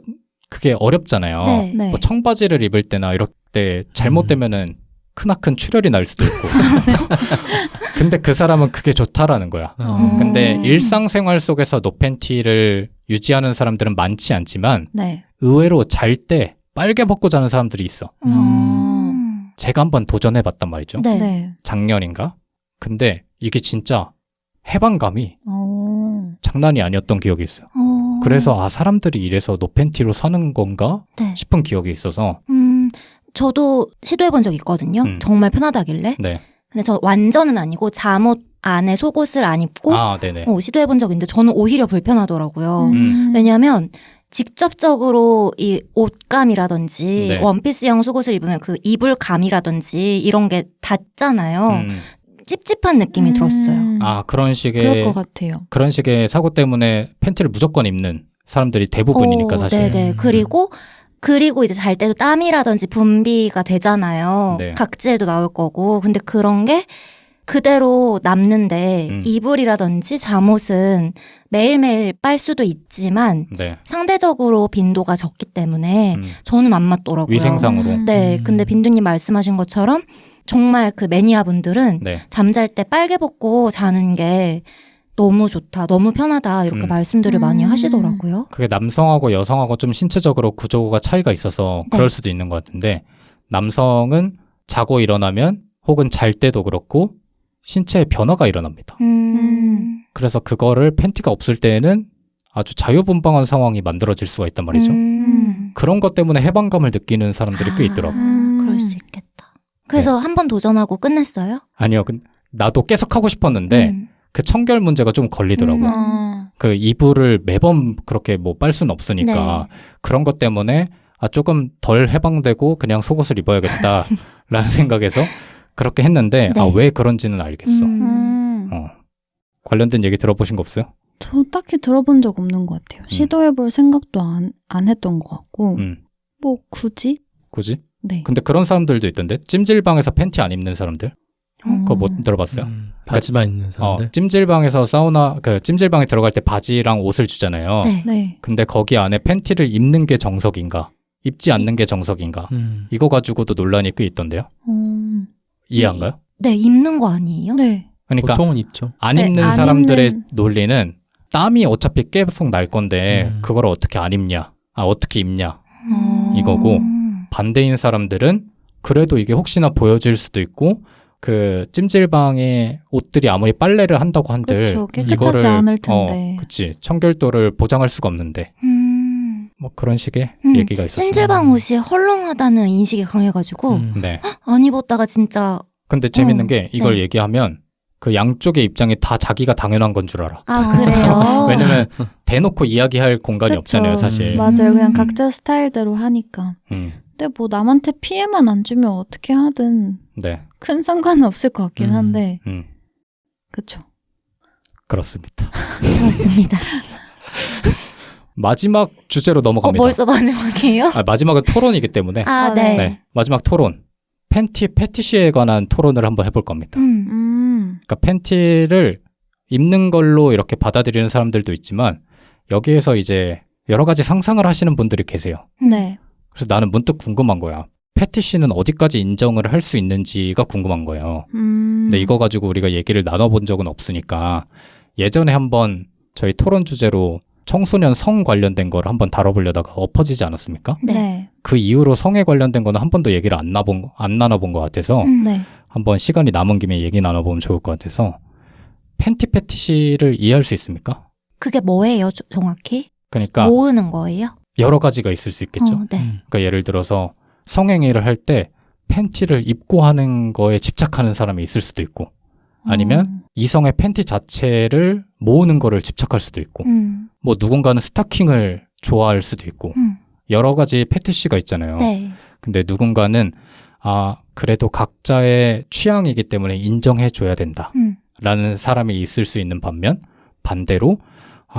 그게 어렵잖아요. 네. 네. 뭐 청바지를 입을 때나 이럴 때 잘못되면은 크나큰 출혈이 날 수도 있고. 근데 그 사람은 그게 좋다라는 거야. 근데 일상생활 속에서 노팬티를 유지하는 사람들은 많지 않지만 네. 의외로 잘 때 빨개 벗고 자는 사람들이 있어. 제가 한번 도전해봤단 말이죠. 네. 네. 작년인가? 근데 이게 진짜 해방감이 장난이 아니었던 기억이 있어요. 그래서 사람들이 이래서 노팬티로 사는 건가 네. 싶은 기억이 있어서. 저도 시도해본 적 있거든요. 정말 편하다길래. 네. 근데 저 완전은 아니고 잠옷 안에 속옷을 안 입고 네네. 시도해본 적 있는데 저는 오히려 불편하더라고요. 왜냐하면 직접적으로 이 옷감이라든지 네. 원피스형 속옷을 입으면 그 이불감이라든지 이런 게 닿잖아요. 찝찝한 느낌이 들었어요. 그런 식의 그럴 것 같아요. 그런 식의 사고 때문에 팬티를 무조건 입는 사람들이 대부분이니까 사실. 네네. 그리고 이제 잘 때도 땀이라든지 분비가 되잖아요. 네. 각지에도 나올 거고. 근데 그런 게 그대로 남는데 이불이라든지 잠옷은 매일매일 빨 수도 있지만 네. 상대적으로 빈도가 적기 때문에 저는 안 맞더라고요. 위생상으로. 네. 근데 빈두님 말씀하신 것처럼 정말 그 매니아 분들은 네. 잠잘 때 빨개 벗고 자는 게 너무 좋다, 너무 편하다 이렇게 말씀들을 많이 하시더라고요. 그게 남성하고 여성하고 좀 신체적으로 구조가 차이가 있어서 네. 그럴 수도 있는 것 같은데 남성은 자고 일어나면 혹은 잘 때도 그렇고 신체에 변화가 일어납니다. 그래서 그거를 팬티가 없을 때에는 아주 자유분방한 상황이 만들어질 수가 있단 말이죠. 그런 것 때문에 해방감을 느끼는 사람들이 꽤 있더라고요. 그럴 수 있겠다. 그래서 한 번 도전하고 끝냈어요? 아니요. 나도 계속 하고 싶었는데 그 청결 문제가 좀 걸리더라고요. 그 이불을 매번 그렇게 뭐 빨 수는 없으니까 그런 것 때문에 조금 덜 해방되고 그냥 속옷을 입어야겠다라는 생각에서 그렇게 했는데 왜 그런지는 알겠어. 관련된 얘기 들어보신 거 없어요? 저 딱히 들어본 적 없는 것 같아요. 시도해볼 생각도 안 했던 것 같고 뭐 굳이? 네. 근데 그런 사람들도 있던데 찜질방에서 팬티 안 입는 사람들? 그거 못 들어봤어요? 바지만 입는 사람들? 찜질방에서 찜질방에 들어갈 때 바지랑 옷을 주잖아요. 네. 근데 거기 안에 팬티를 입는 게 정석인가? 입지 않는 게 정석인가? 이거 가지고도 논란이 꽤 있던데요. 이해 안 가요? 네, 입는 거 아니에요? 네. 그러니까 보통은 입죠. 안 입는 안 사람들의 입는... 논리는 땀이 어차피 계속 날 건데 그걸 어떻게 안 입냐? 어떻게 입냐? 이거고 반대인 사람들은 그래도 이게 혹시나 보여질 수도 있고 그 찜질방에 옷들이 아무리 빨래를 한다고 한들 그쵸, 깨끗하지 않을 텐데. 그치. 청결도를 보장할 수가 없는데 뭐 그런 식의 얘기가 있었어요. 찜질방 옷이 헐렁하다는 인식이 강해가지고 네. 안 입었다가 진짜 근데 재밌는 게 이걸 얘기하면 그 양쪽의 입장이 다 자기가 당연한 건 줄 알아. 그래요? 왜냐면 대놓고 이야기할 공간이 그쵸. 없잖아요, 사실. 맞아요. 그냥 각자 스타일대로 하니까. 근데 뭐 남한테 피해만 안 주면 어떻게 하든 네. 큰 상관은 없을 것 같긴 한데. 그쵸. 그렇습니다. 그렇습니다. 마지막 주제로 넘어갑니다. 벌써 마지막이에요? 마지막은 토론이기 때문에. 네. 네. 마지막 토론. 팬티 패티시에 관한 토론을 한번 해볼 겁니다. 그러니까 팬티를 입는 걸로 이렇게 받아들이는 사람들도 있지만 여기에서 이제 여러 가지 상상을 하시는 분들이 계세요. 네. 그래서 나는 문득 궁금한 거야. 패티시는 어디까지 인정을 할 수 있는지가 궁금한 거예요. 근데 이거 가지고 우리가 얘기를 나눠본 적은 없으니까 예전에 한번 저희 토론 주제로 청소년 성 관련된 거를 한번 다뤄보려다가 엎어지지 않았습니까? 네. 그 이후로 성에 관련된 거는 한 번도 얘기를 안 나눠본 것 같아서 네. 한번 시간이 남은 김에 얘기 나눠보면 좋을 것 같아서 팬티 패티시를 이해할 수 있습니까? 그게 뭐예요, 정확히? 그러니까 모으는 거예요? 여러 가지가 있을 수 있겠죠. 네. 그러니까 예를 들어서 성행위를 할 때 팬티를 입고 하는 거에 집착하는 사람이 있을 수도 있고 아니면 이성의 팬티 자체를 모으는 거를 집착할 수도 있고 뭐 누군가는 스타킹을 좋아할 수도 있고 여러 가지 패티시가 있잖아요. 네. 근데 누군가는 그래도 각자의 취향이기 때문에 인정해줘야 된다 라는 사람이 있을 수 있는 반면 반대로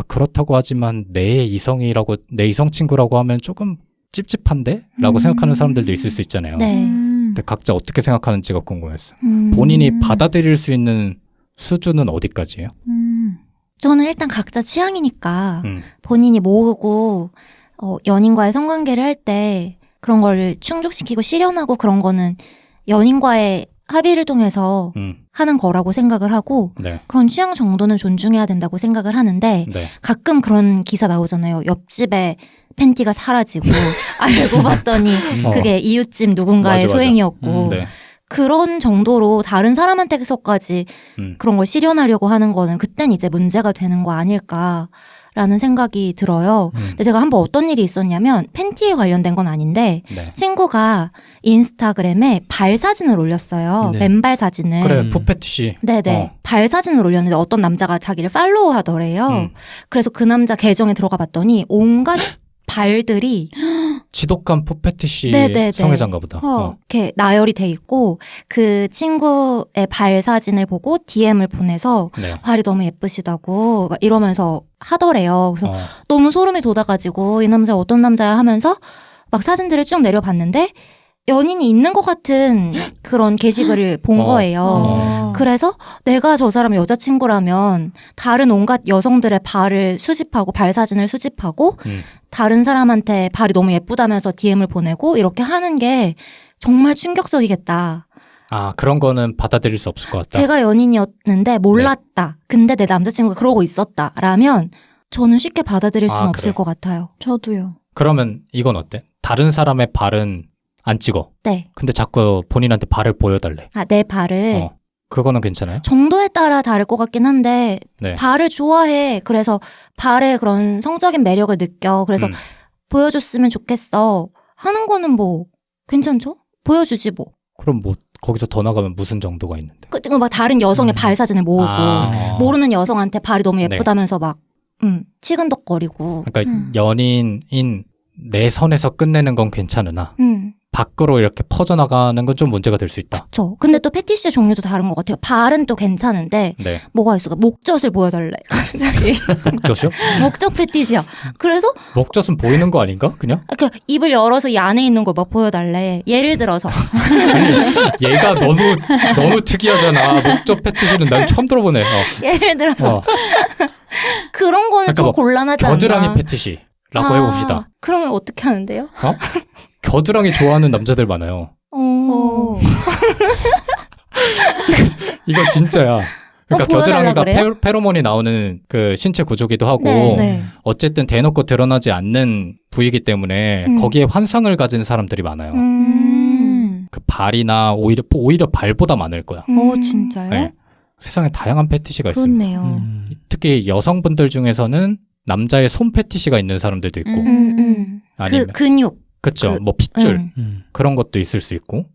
그렇다고 하지만 내 이성 친구라고 하면 조금 찝찝한데? 라고 생각하는 사람들도 있을 수 있잖아요. 네. 근데 각자 어떻게 생각하는지가 궁금했어요. 본인이 받아들일 수 있는 수준은 어디까지예요? 저는 일단 각자 취향이니까 본인이 모으고 연인과의 성관계를 할 때 그런 걸 충족시키고 실현하고 그런 거는 연인과의 합의를 통해서 하는 거라고 생각을 하고 네. 그런 취향 정도는 존중해야 된다고 생각을 하는데 네. 가끔 그런 기사 나오잖아요. 옆집에 팬티가 사라지고 알고 봤더니 그게 이웃집 누군가의 맞아. 소행이었고 네. 그런 정도로 다른 사람한테서까지 그런 걸 실현하려고 하는 거는 그땐 이제 문제가 되는 거 아닐까라는 생각이 들어요. 근데 제가 한번 어떤 일이 있었냐면 팬티에 관련된 건 아닌데 네. 친구가 인스타그램에 발 사진을 올렸어요. 네. 맨발 사진을. 그래, 풋패티시. 네네. 발 사진을 올렸는데 어떤 남자가 자기를 팔로우 하더래요. 그래서 그 남자 계정에 들어가 봤더니 온갖 발들이 지독한 풋패티시 네네네. 성애자인가 보다. 이렇게 나열이 돼 있고 그 친구의 발 사진을 보고 DM을 보내서 네. 발이 너무 예쁘시다고 막 이러면서 하더래요. 그래서 어. 너무 소름이 돋아가지고 이 남자 어떤 남자야 하면서 막 사진들을 쭉 내려봤는데 연인이 있는 것 같은 그런 게시글을 본 거예요. 그래서 내가 저 사람 여자친구라면 다른 온갖 여성들의 발을 수집하고 발 사진을 수집하고 다른 사람한테 발이 너무 예쁘다면서 DM을 보내고 이렇게 하는 게 정말 충격적이겠다. 그런 거는 받아들일 수 없을 것 같다. 제가 연인이었는데 몰랐다. 근데 내 남자친구가 그러고 있었다. 라면 저는 쉽게 받아들일 수는 없을 그래. 것 같아요. 저도요. 그러면 이건 어때? 다른 사람의 발은 안 찍어. 네. 근데 자꾸 본인한테 발을 보여달래. 아, 내 발을. 그거는 괜찮아요? 정도에 따라 다를 것 같긴 한데, 네. 발을 좋아해. 그래서 발에 그런 성적인 매력을 느껴. 그래서 보여줬으면 좋겠어. 하는 거는 뭐, 괜찮죠? 보여주지 뭐. 그럼 뭐 거기서 더 나가면 무슨 정도가 있는데? 막 다른 여성의 발 사진을 모으고, 모르는 여성한테 발이 너무 예쁘다면서 막, 치근덕거리고. 그러니까 연인인 내 선에서 끝내는 건 괜찮으나, 밖으로 이렇게 퍼져나가는 건 좀 문제가 될 수 있다. 그렇죠. 근데 또 패티시의 종류도 다른 것 같아요. 발은 또 괜찮은데 네. 뭐가 있을까? 목젖을 보여달래. 갑자기. 목젖이요? 목젖 패티시야. 그래서 목젖은 보이는 거 아닌가? 그냥? 그 입을 열어서 이 안에 있는 걸 막 보여달래. 예를 들어서. 얘가 너무 특이하잖아. 목젖 패티시는 난 처음 들어보네. 예를 들어서 그런 거는 좀 뭐 곤란하지 않나? 겨드랑이 패티시라고 해봅시다. 그러면 어떻게 하는데요? 겨드랑이 좋아하는 남자들 많아요. 이거 진짜야. 그러니까 겨드랑이가 페로몬이 나오는 그 신체 구조기도 하고 네. 어쨌든 대놓고 드러나지 않는 부위이기 때문에 거기에 환상을 가진 사람들이 많아요. 그 발이나 오히려 발보다 많을 거야. 진짜요? 네. 세상에 다양한 패티시가 있습니다. 그렇네요. 특히 여성분들 중에서는 남자의 손 패티시가 있는 사람들도 있고 아니면 근육. 그쵸. 뭐 핏줄 그런 것도 있을 수 있고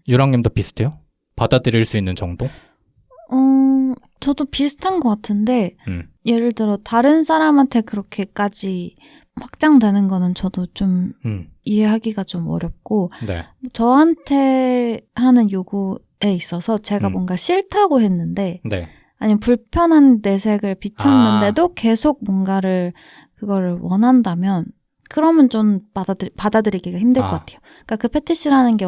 유랑님도 비슷해요? 받아들일 수 있는 정도? 저도 비슷한 것 같은데 예를 들어 다른 사람한테 그렇게까지 확장되는 거는 저도 좀 이해하기가 좀 어렵고 네. 저한테 하는 요구에 있어서 제가 뭔가 싫다고 했는데 네. 아니면 불편한 내색을 비쳤는데도 계속 뭔가를 그거를 원한다면 그러면 좀 받아들이기가 힘들 것 같아요. 그러니까 그 패티시라는 게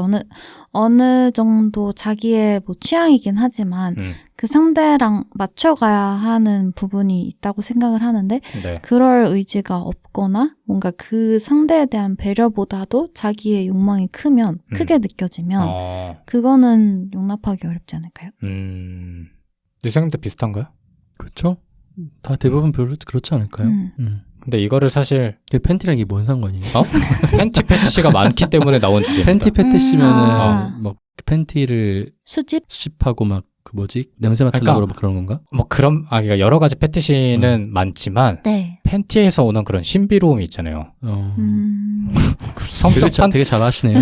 어느 정도 자기의 뭐 취향이긴 하지만 그 상대랑 맞춰가야 하는 부분이 있다고 생각을 하는데 네. 그럴 의지가 없거나 뭔가 그 상대에 대한 배려보다도 자기의 욕망이 크게 느껴지면 그거는 용납하기 어렵지 않을까요? 유생님도 비슷한가요? 그렇죠. 다 대부분 그렇지 않을까요? 근데 이거를 사실 팬티랑 이게 뭔 상관이에요? 팬티 패티시가 많기 때문에 나온 주제입니다. 팬티 패티시면은 뭐 팬티를 수집하고 막 그 뭐지 냄새 맡으려고 막 그런 건가? 뭐 그러니까 여러 가지 패티시는 많지만 네. 팬티에서 오는 그런 신비로움이 있잖아요. 되게 잘 아시네요.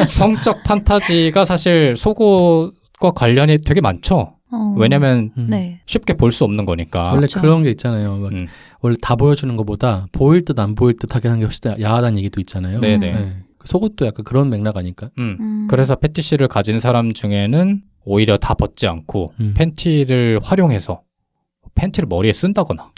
성적 판타지가 사실 속옷과 관련이 되게 많죠. 왜냐면 쉽게 볼 수 없는 거니까. 원래 그런 게 있잖아요. 막 원래 다 보여주는 것보다 보일 듯 안 보일 듯하게 하는 게 훨씬 야하다는 얘기도 있잖아요. 네네. 네. 속옷도 약간 그런 맥락 아닐까? 그래서 패티시를 가진 사람 중에는 오히려 다 벗지 않고 팬티를 활용해서 팬티를 머리에 쓴다거나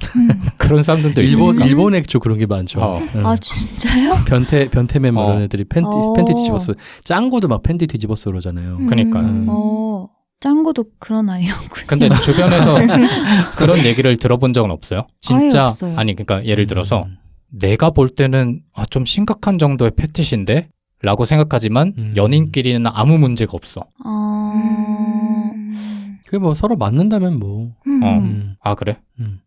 그런 사람들도 있으니까. 일본에 좀 그런 게 많죠. 아 진짜요? 변태맨 뭐 이런 애들이 팬티 뒤집어쓰 짱구도 막 팬티 뒤집어쓰 그러잖아요. 그러니까요. 짱구도 그런 아이였군요. 근데 주변에서 그런 얘기를 들어본 적은 없어요? 진짜 없어요. 아니 그러니까 예를 들어서 내가 볼 때는 좀 심각한 정도의 패티시인데 라고 생각하지만 연인끼리는 아무 문제가 없어. 그게 뭐 서로 맞는다면 뭐. 아 그래?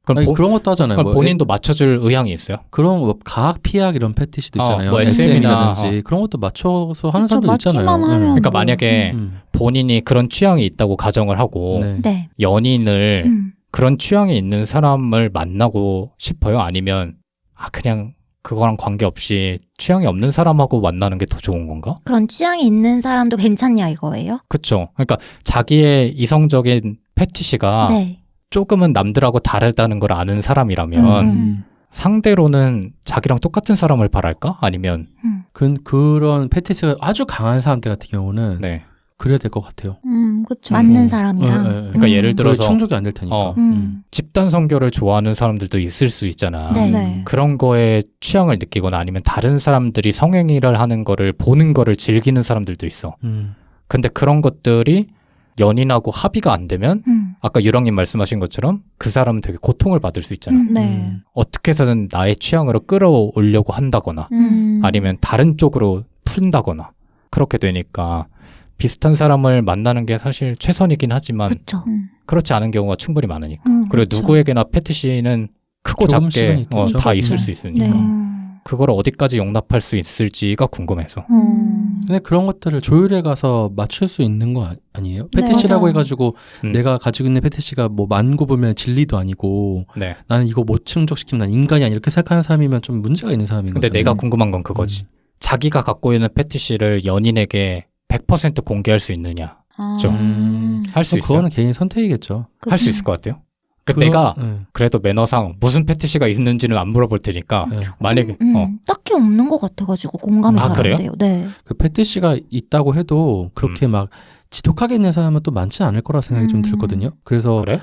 그럼 그런 것도 하잖아요. 뭐 본인도 맞춰줄 의향이 있어요? 그런 뭐 가학 피학 이런 패티시도 있잖아요. 뭐 SM이라든지 그런 것도 맞춰서 하는 사람도 있잖아요. 그러니까 만약에 본인이 그런 취향이 있다고 가정을 하고 연인을 그런 취향이 있는 사람을 만나고 싶어요? 아니면 그냥 그거랑 관계없이 취향이 없는 사람하고 만나는 게 더 좋은 건가? 그런 취향이 있는 사람도 괜찮냐 이거예요? 그쵸. 그러니까 자기의 이성적인 패티시가 조금은 남들하고 다르다는 걸 아는 사람이라면 상대로는 자기랑 똑같은 사람을 바랄까? 아니면 그런 패티시가 아주 강한 사람들 같은 경우는 그래야 될 것 같아요. 그렇죠. 맞는 사람이랑. 그러니까 예를 들어서 충족이 안 될 테니까. 집단 성교를 좋아하는 사람들도 있을 수 있잖아. 그런 거에 취향을 느끼거나 아니면 다른 사람들이 성행위를 하는 거를 보는 거를 즐기는 사람들도 있어. 근데 그런 것들이 연인하고 합의가 안 되면 아까 유랑님 말씀하신 것처럼 그 사람은 되게 고통을 받을 수 있잖아. 어떻게 해서든 나의 취향으로 끌어오려고 한다거나 아니면 다른 쪽으로 푼다거나 그렇게 되니까 비슷한 사람을 만나는 게 사실 최선이긴 하지만 그렇지 않은 경우가 충분히 많으니까. 그리고 누구에게나 패티시는 크고 작게 다 있을 수 있으니까. 그걸 어디까지 용납할 수 있을지가 궁금해서. 근데 그런 것들을 조율해 가서 맞출 수 있는 거 아니에요? 네, 패티시라고 맞아요. 해가지고 내가 가지고 있는 패티시가 뭐 만구보면 진리도 아니고 네. 나는 이거 못 충족시키면 난 인간이 아니 이렇게 생각하는 사람이면 좀 문제가 있는 사람인 근데 거잖아요. 내가 궁금한 건 그거지. 자기가 갖고 있는 패티시를 연인에게 100% 공개할 수 있느냐. 할 수 있어요. 그거는 개인 선택이겠죠. 할 수 있을 것 같아요. 그 그거- 내가 네. 그래도 매너상 무슨 패티시가 있는지는 안 물어볼 테니까 네. 만약에 딱히 없는 것 같아가지고 공감이 아, 잘 안 그래요? 돼요. 네. 그 패티시가 있다고 해도 그렇게 막 지독하게 있는 사람은 또 많지 않을 거라 생각이 좀 들거든요. 그래서 그래?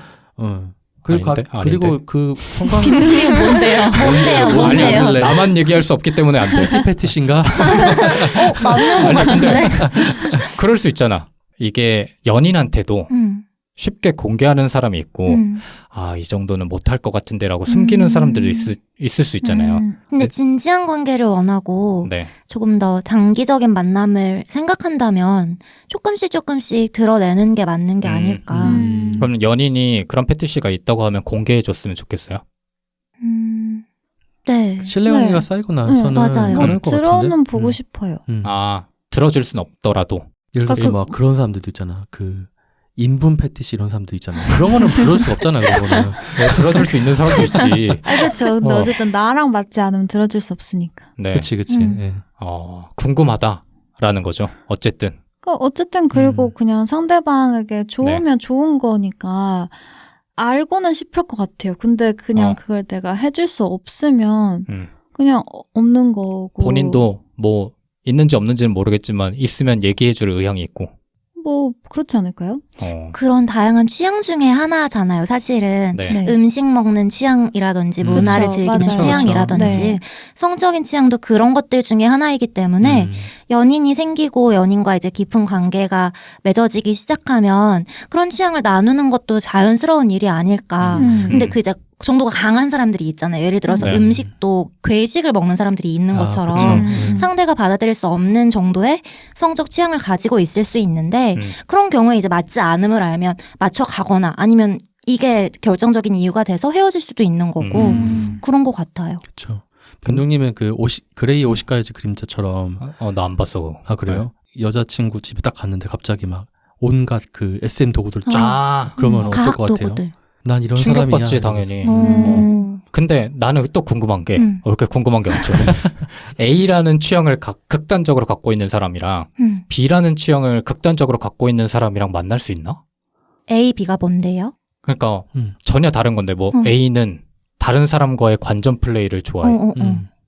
그리고 아닌데? 그리고 그 성관 김동님 뭔데요? 뭔데요? 뭐 아니, 뭔데요? 원래 나만 얘기할 수 없기 때문에 안 돼. 패티시인가? 맞는 것 같은데. 그럴 수 있잖아. 이게 연인한테도 쉽게 공개하는 사람이 있고 아, 이 정도는 못할 것 같은데라고 숨기는 사람들이 있을 수 있잖아요. 근데 진지한 관계를 원하고 네. 조금 더 장기적인 만남을 생각한다면 조금씩 드러내는 게 맞는 게 아닐까. 그럼 연인이 그런 패티시가 있다고 하면 공개해 줬으면 좋겠어요. 네. 신뢰관계가 네. 쌓이고 나서는 맞아요. 가능할 것 같은데. 들어는 보고 싶어요. 아, 들어줄 순 없더라도. 예를 들어서 그러니까 막 그런 사람들도 있잖아. 그 인분 패티시 이런 사람도 있잖아. 그런 거는 들을 수가 없잖아. 그런 거는. 들어줄 수 있는 사람도 있지. 아, 그렇죠. 근데 어. 어쨌든 나랑 맞지 않으면 들어줄 수 없으니까. 네. 그치. 예. 궁금하다라는 거죠. 어쨌든. 어쨌든 그리고 그냥 상대방에게 좋으면 좋은 거니까 알고는 싶을 것 같아요. 근데 그냥 그걸 내가 해줄 수 없으면 그냥 없는 거고. 본인도 뭐 있는지 없는지는 모르겠지만 있으면 얘기해줄 의향이 있고. 뭐 그렇지 않을까요? 그런 다양한 취향 중에 하나잖아요, 사실은. 네. 네. 음식 먹는 취향이라든지 문화를 그쵸, 즐기는 맞아요. 취향이라든지 네. 성적인 취향도 그런 것들 중에 하나이기 때문에 연인이 생기고 연인과 이제 깊은 관계가 맺어지기 시작하면 그런 취향을 나누는 것도 자연스러운 일이 아닐까. 근데 그 이제 정도가 강한 사람들이 있잖아요. 예를 들어서 네. 음식도 괴식을 먹는 사람들이 있는 것처럼 그쵸. 상대가 받아들일 수 없는 정도의 성적 취향을 가지고 있을 수 있는데 그런 경우에 이제 맞지 않음을 알면 맞춰가거나 아니면 이게 결정적인 이유가 돼서 헤어질 수도 있는 거고 그런 것 같아요. 그렇죠. 변동님은 그 그레이 50가지 그림자처럼 나 안 봤어. 아 그래요? 여자친구 집에 딱 갔는데 갑자기 막 온갖 그 SM 도구들 쫙 그러면 어떨 것 같아요? 도구들. 난 이런 사람이야. 충격받지 당연히. 음. 근데 나는 또 궁금한 게 이렇게 궁금한 게 없죠. A라는 취향을 극단적으로 갖고 있는 사람이랑 B라는 취향을 극단적으로 갖고 있는 사람이랑 만날 수 있나? A, B가 뭔데요? 그러니까 전혀 다른 건데 뭐 A는 다른 사람과의 관전 플레이를 좋아해.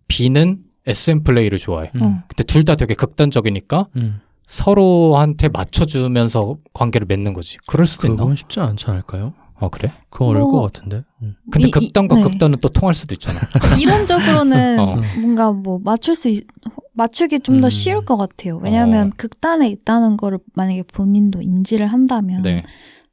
B는 SM 플레이를 좋아해. 근데 둘 다 되게 극단적이니까 서로한테 맞춰주면서 관계를 맺는 거지. 그럴 수도 있나? 그건 쉽지 않지 않을까요? 아, 그래? 그건 어려울 뭐, 것 같은데. 근데 극단과 네. 극단은 또 통할 수도 있잖아. 이론적으로는 어. 뭔가 뭐 맞추기 좀 더 쉬울 것 같아요. 왜냐하면 극단에 있다는 거를 만약에 본인도 인지를 한다면 네.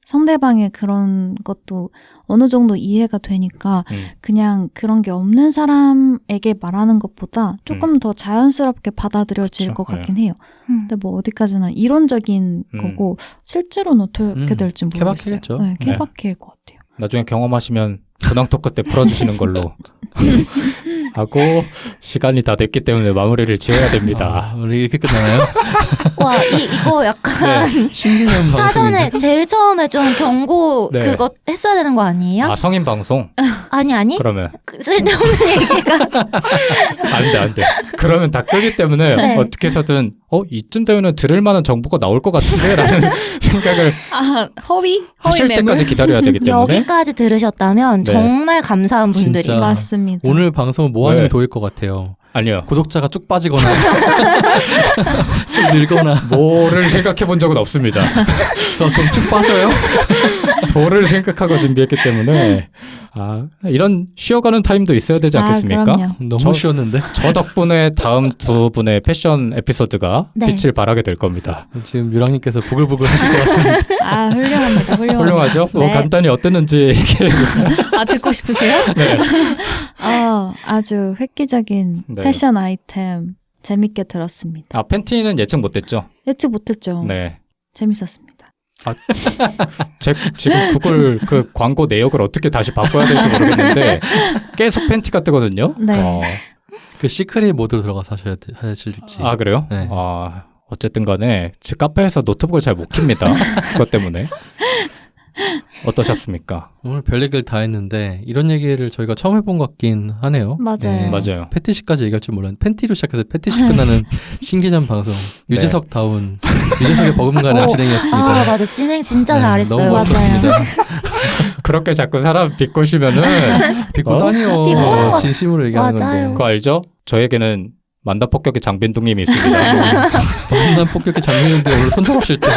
상대방의 그런 것도 어느 정도 이해가 되니까 그냥 그런 게 없는 사람에게 말하는 것보다 조금 더 자연스럽게 받아들여질 그쵸. 것 같긴 해요. 근데 뭐 어디까지나 이론적인 거고 실제로는 어떻게 될지 모르겠어요. 케바케겠죠. 네, 케바케일 것 같아요. 나중에 경험하시면 근황 토크 때 풀어주시는 걸로 하고 시간이 다 됐기 때문에 마무리를 지어야 됩니다. 아, 우리 이렇게 끝나나요? 와, 이거 약간 신기한 사전에 방송인데. 제일 처음에 좀 경고 네. 그거 했어야 되는 거 아니에요? 아, 성인 방송? 아니? 그러면 쓸데없는 얘기가. 안 돼. 그러면 다 끄기 때문에 네. 어떻게 해서든 이쯤 되면 들을 만한 정보가 나올 것 같은데 라는 생각을 아, 허위 하실 매물? 때까지 기다려야 되기 때문에 여기까지 들으셨다면 네. 정말 감사한 분들이. 진짜. 맞습니다. 오늘 방송은 뭐 하는 네. 도일 것 같아요. 아니요. 구독자가 쭉 빠지거나 쭉 늘거나 뭐를 생각해 본 적은 없습니다. 쭉 빠져요? 뭐를 생각하고 준비했기 때문에 이런 쉬어가는 타임도 있어야 되지 않겠습니까? 그럼요. 너무 쉬웠는데 저 덕분에 다음 두 분의 패션 에피소드가 네. 빛을 발하게 될 겁니다. 지금 유랑님께서 부글부글 하실 것 같습니다. 아, 훌륭합니다. 훌륭하죠? 뭐 네. 간단히 어땠는지 얘기해 주세요. 아, 듣고 싶으세요? 네. 아주 획기적인 네. 패션 아이템 재밌게 들었습니다. 팬티는 예측 못했죠? 예측 못했죠. 네. 재밌었습니다. 지금 구글 그 광고 내역을 어떻게 다시 바꿔야 될지 모르겠는데 계속 팬티가 뜨거든요. 네. 그 시크릿 모드로 들어가서 하실지. 아, 그래요? 네. 어쨌든 간에 제 카페에서 노트북을 잘 못 킵니다. 그것 때문에. 어떠셨습니까? 오늘 별 얘기를 다 했는데 이런 얘기를 저희가 처음 해본 것 같긴 하네요. 맞아요. 네. 맞아요. 패티시까지 얘기할 줄 몰랐는데 팬티로 시작해서 패티시 끝나는 신기념 방송 유재석다운 유재석의 버금가는 진행이었습니다. 아, 맞아. 진행 진짜 잘했어요. 너무 멋있었습니다. 그렇게 자꾸 사람 비꼬시면은 비꼬 다니요. 비꼬는 거- 진심으로 얘기하는 맞아요. 건데. 그거 알죠? 저에게는 만다폭격의 장빈둥님이 있습니다. 범인난 폭격기 장면인데 오늘 손절하실 때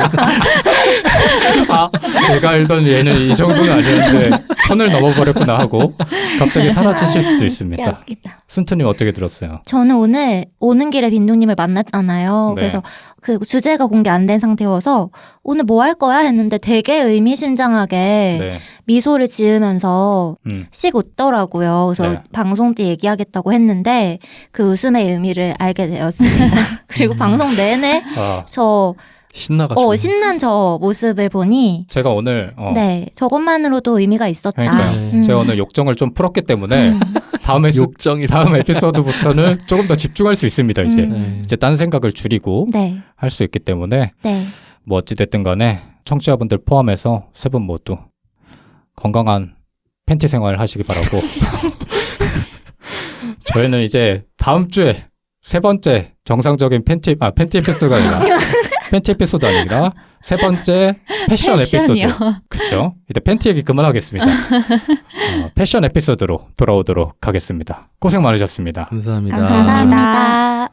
아, 제가 알던 얘는 이 정도는 아니었는데 선을 넘어버렸구나 하고 갑자기 사라지실 수도 있습니다. 웃기다. 순트님 어떻게 들었어요? 저는 오늘 오는 길에 빈둥님을 만났잖아요. 네. 그래서 그 주제가 공개 안 된 상태여서 오늘 뭐 할 거야 했는데 되게 의미심장하게 네. 미소를 지으면서 씩 웃더라고요. 그래서 네. 방송 때 얘기하겠다고 했는데 그 웃음의 의미를 알게 되었습니다. 그리고 방송 내내 저 신나가지고 신난 저 모습을 보니 제가 오늘 네 저것만으로도 의미가 있었다. 그러니까요. 제가 오늘 욕정을 좀 풀었기 때문에 다음 에피소드부터는 조금 더 집중할 수 있습니다. 이제 네. 이제 딴 생각을 줄이고 네. 할 수 있기 때문에 네. 뭐 어찌됐든 간에 청취자분들 포함해서 세 분 모두 건강한 팬티 생활 하시기 바라고 저희는 이제 다음 주에 세 번째 정상적인 팬티 에피소드가 아니라 팬티 에피소드 아니라 세 번째 패션 패션이요. 에피소드. 그렇죠. 이제 팬티 얘기 그만하겠습니다. 패션 에피소드로 돌아오도록 하겠습니다. 고생 많으셨습니다. 감사합니다. 감사합니다.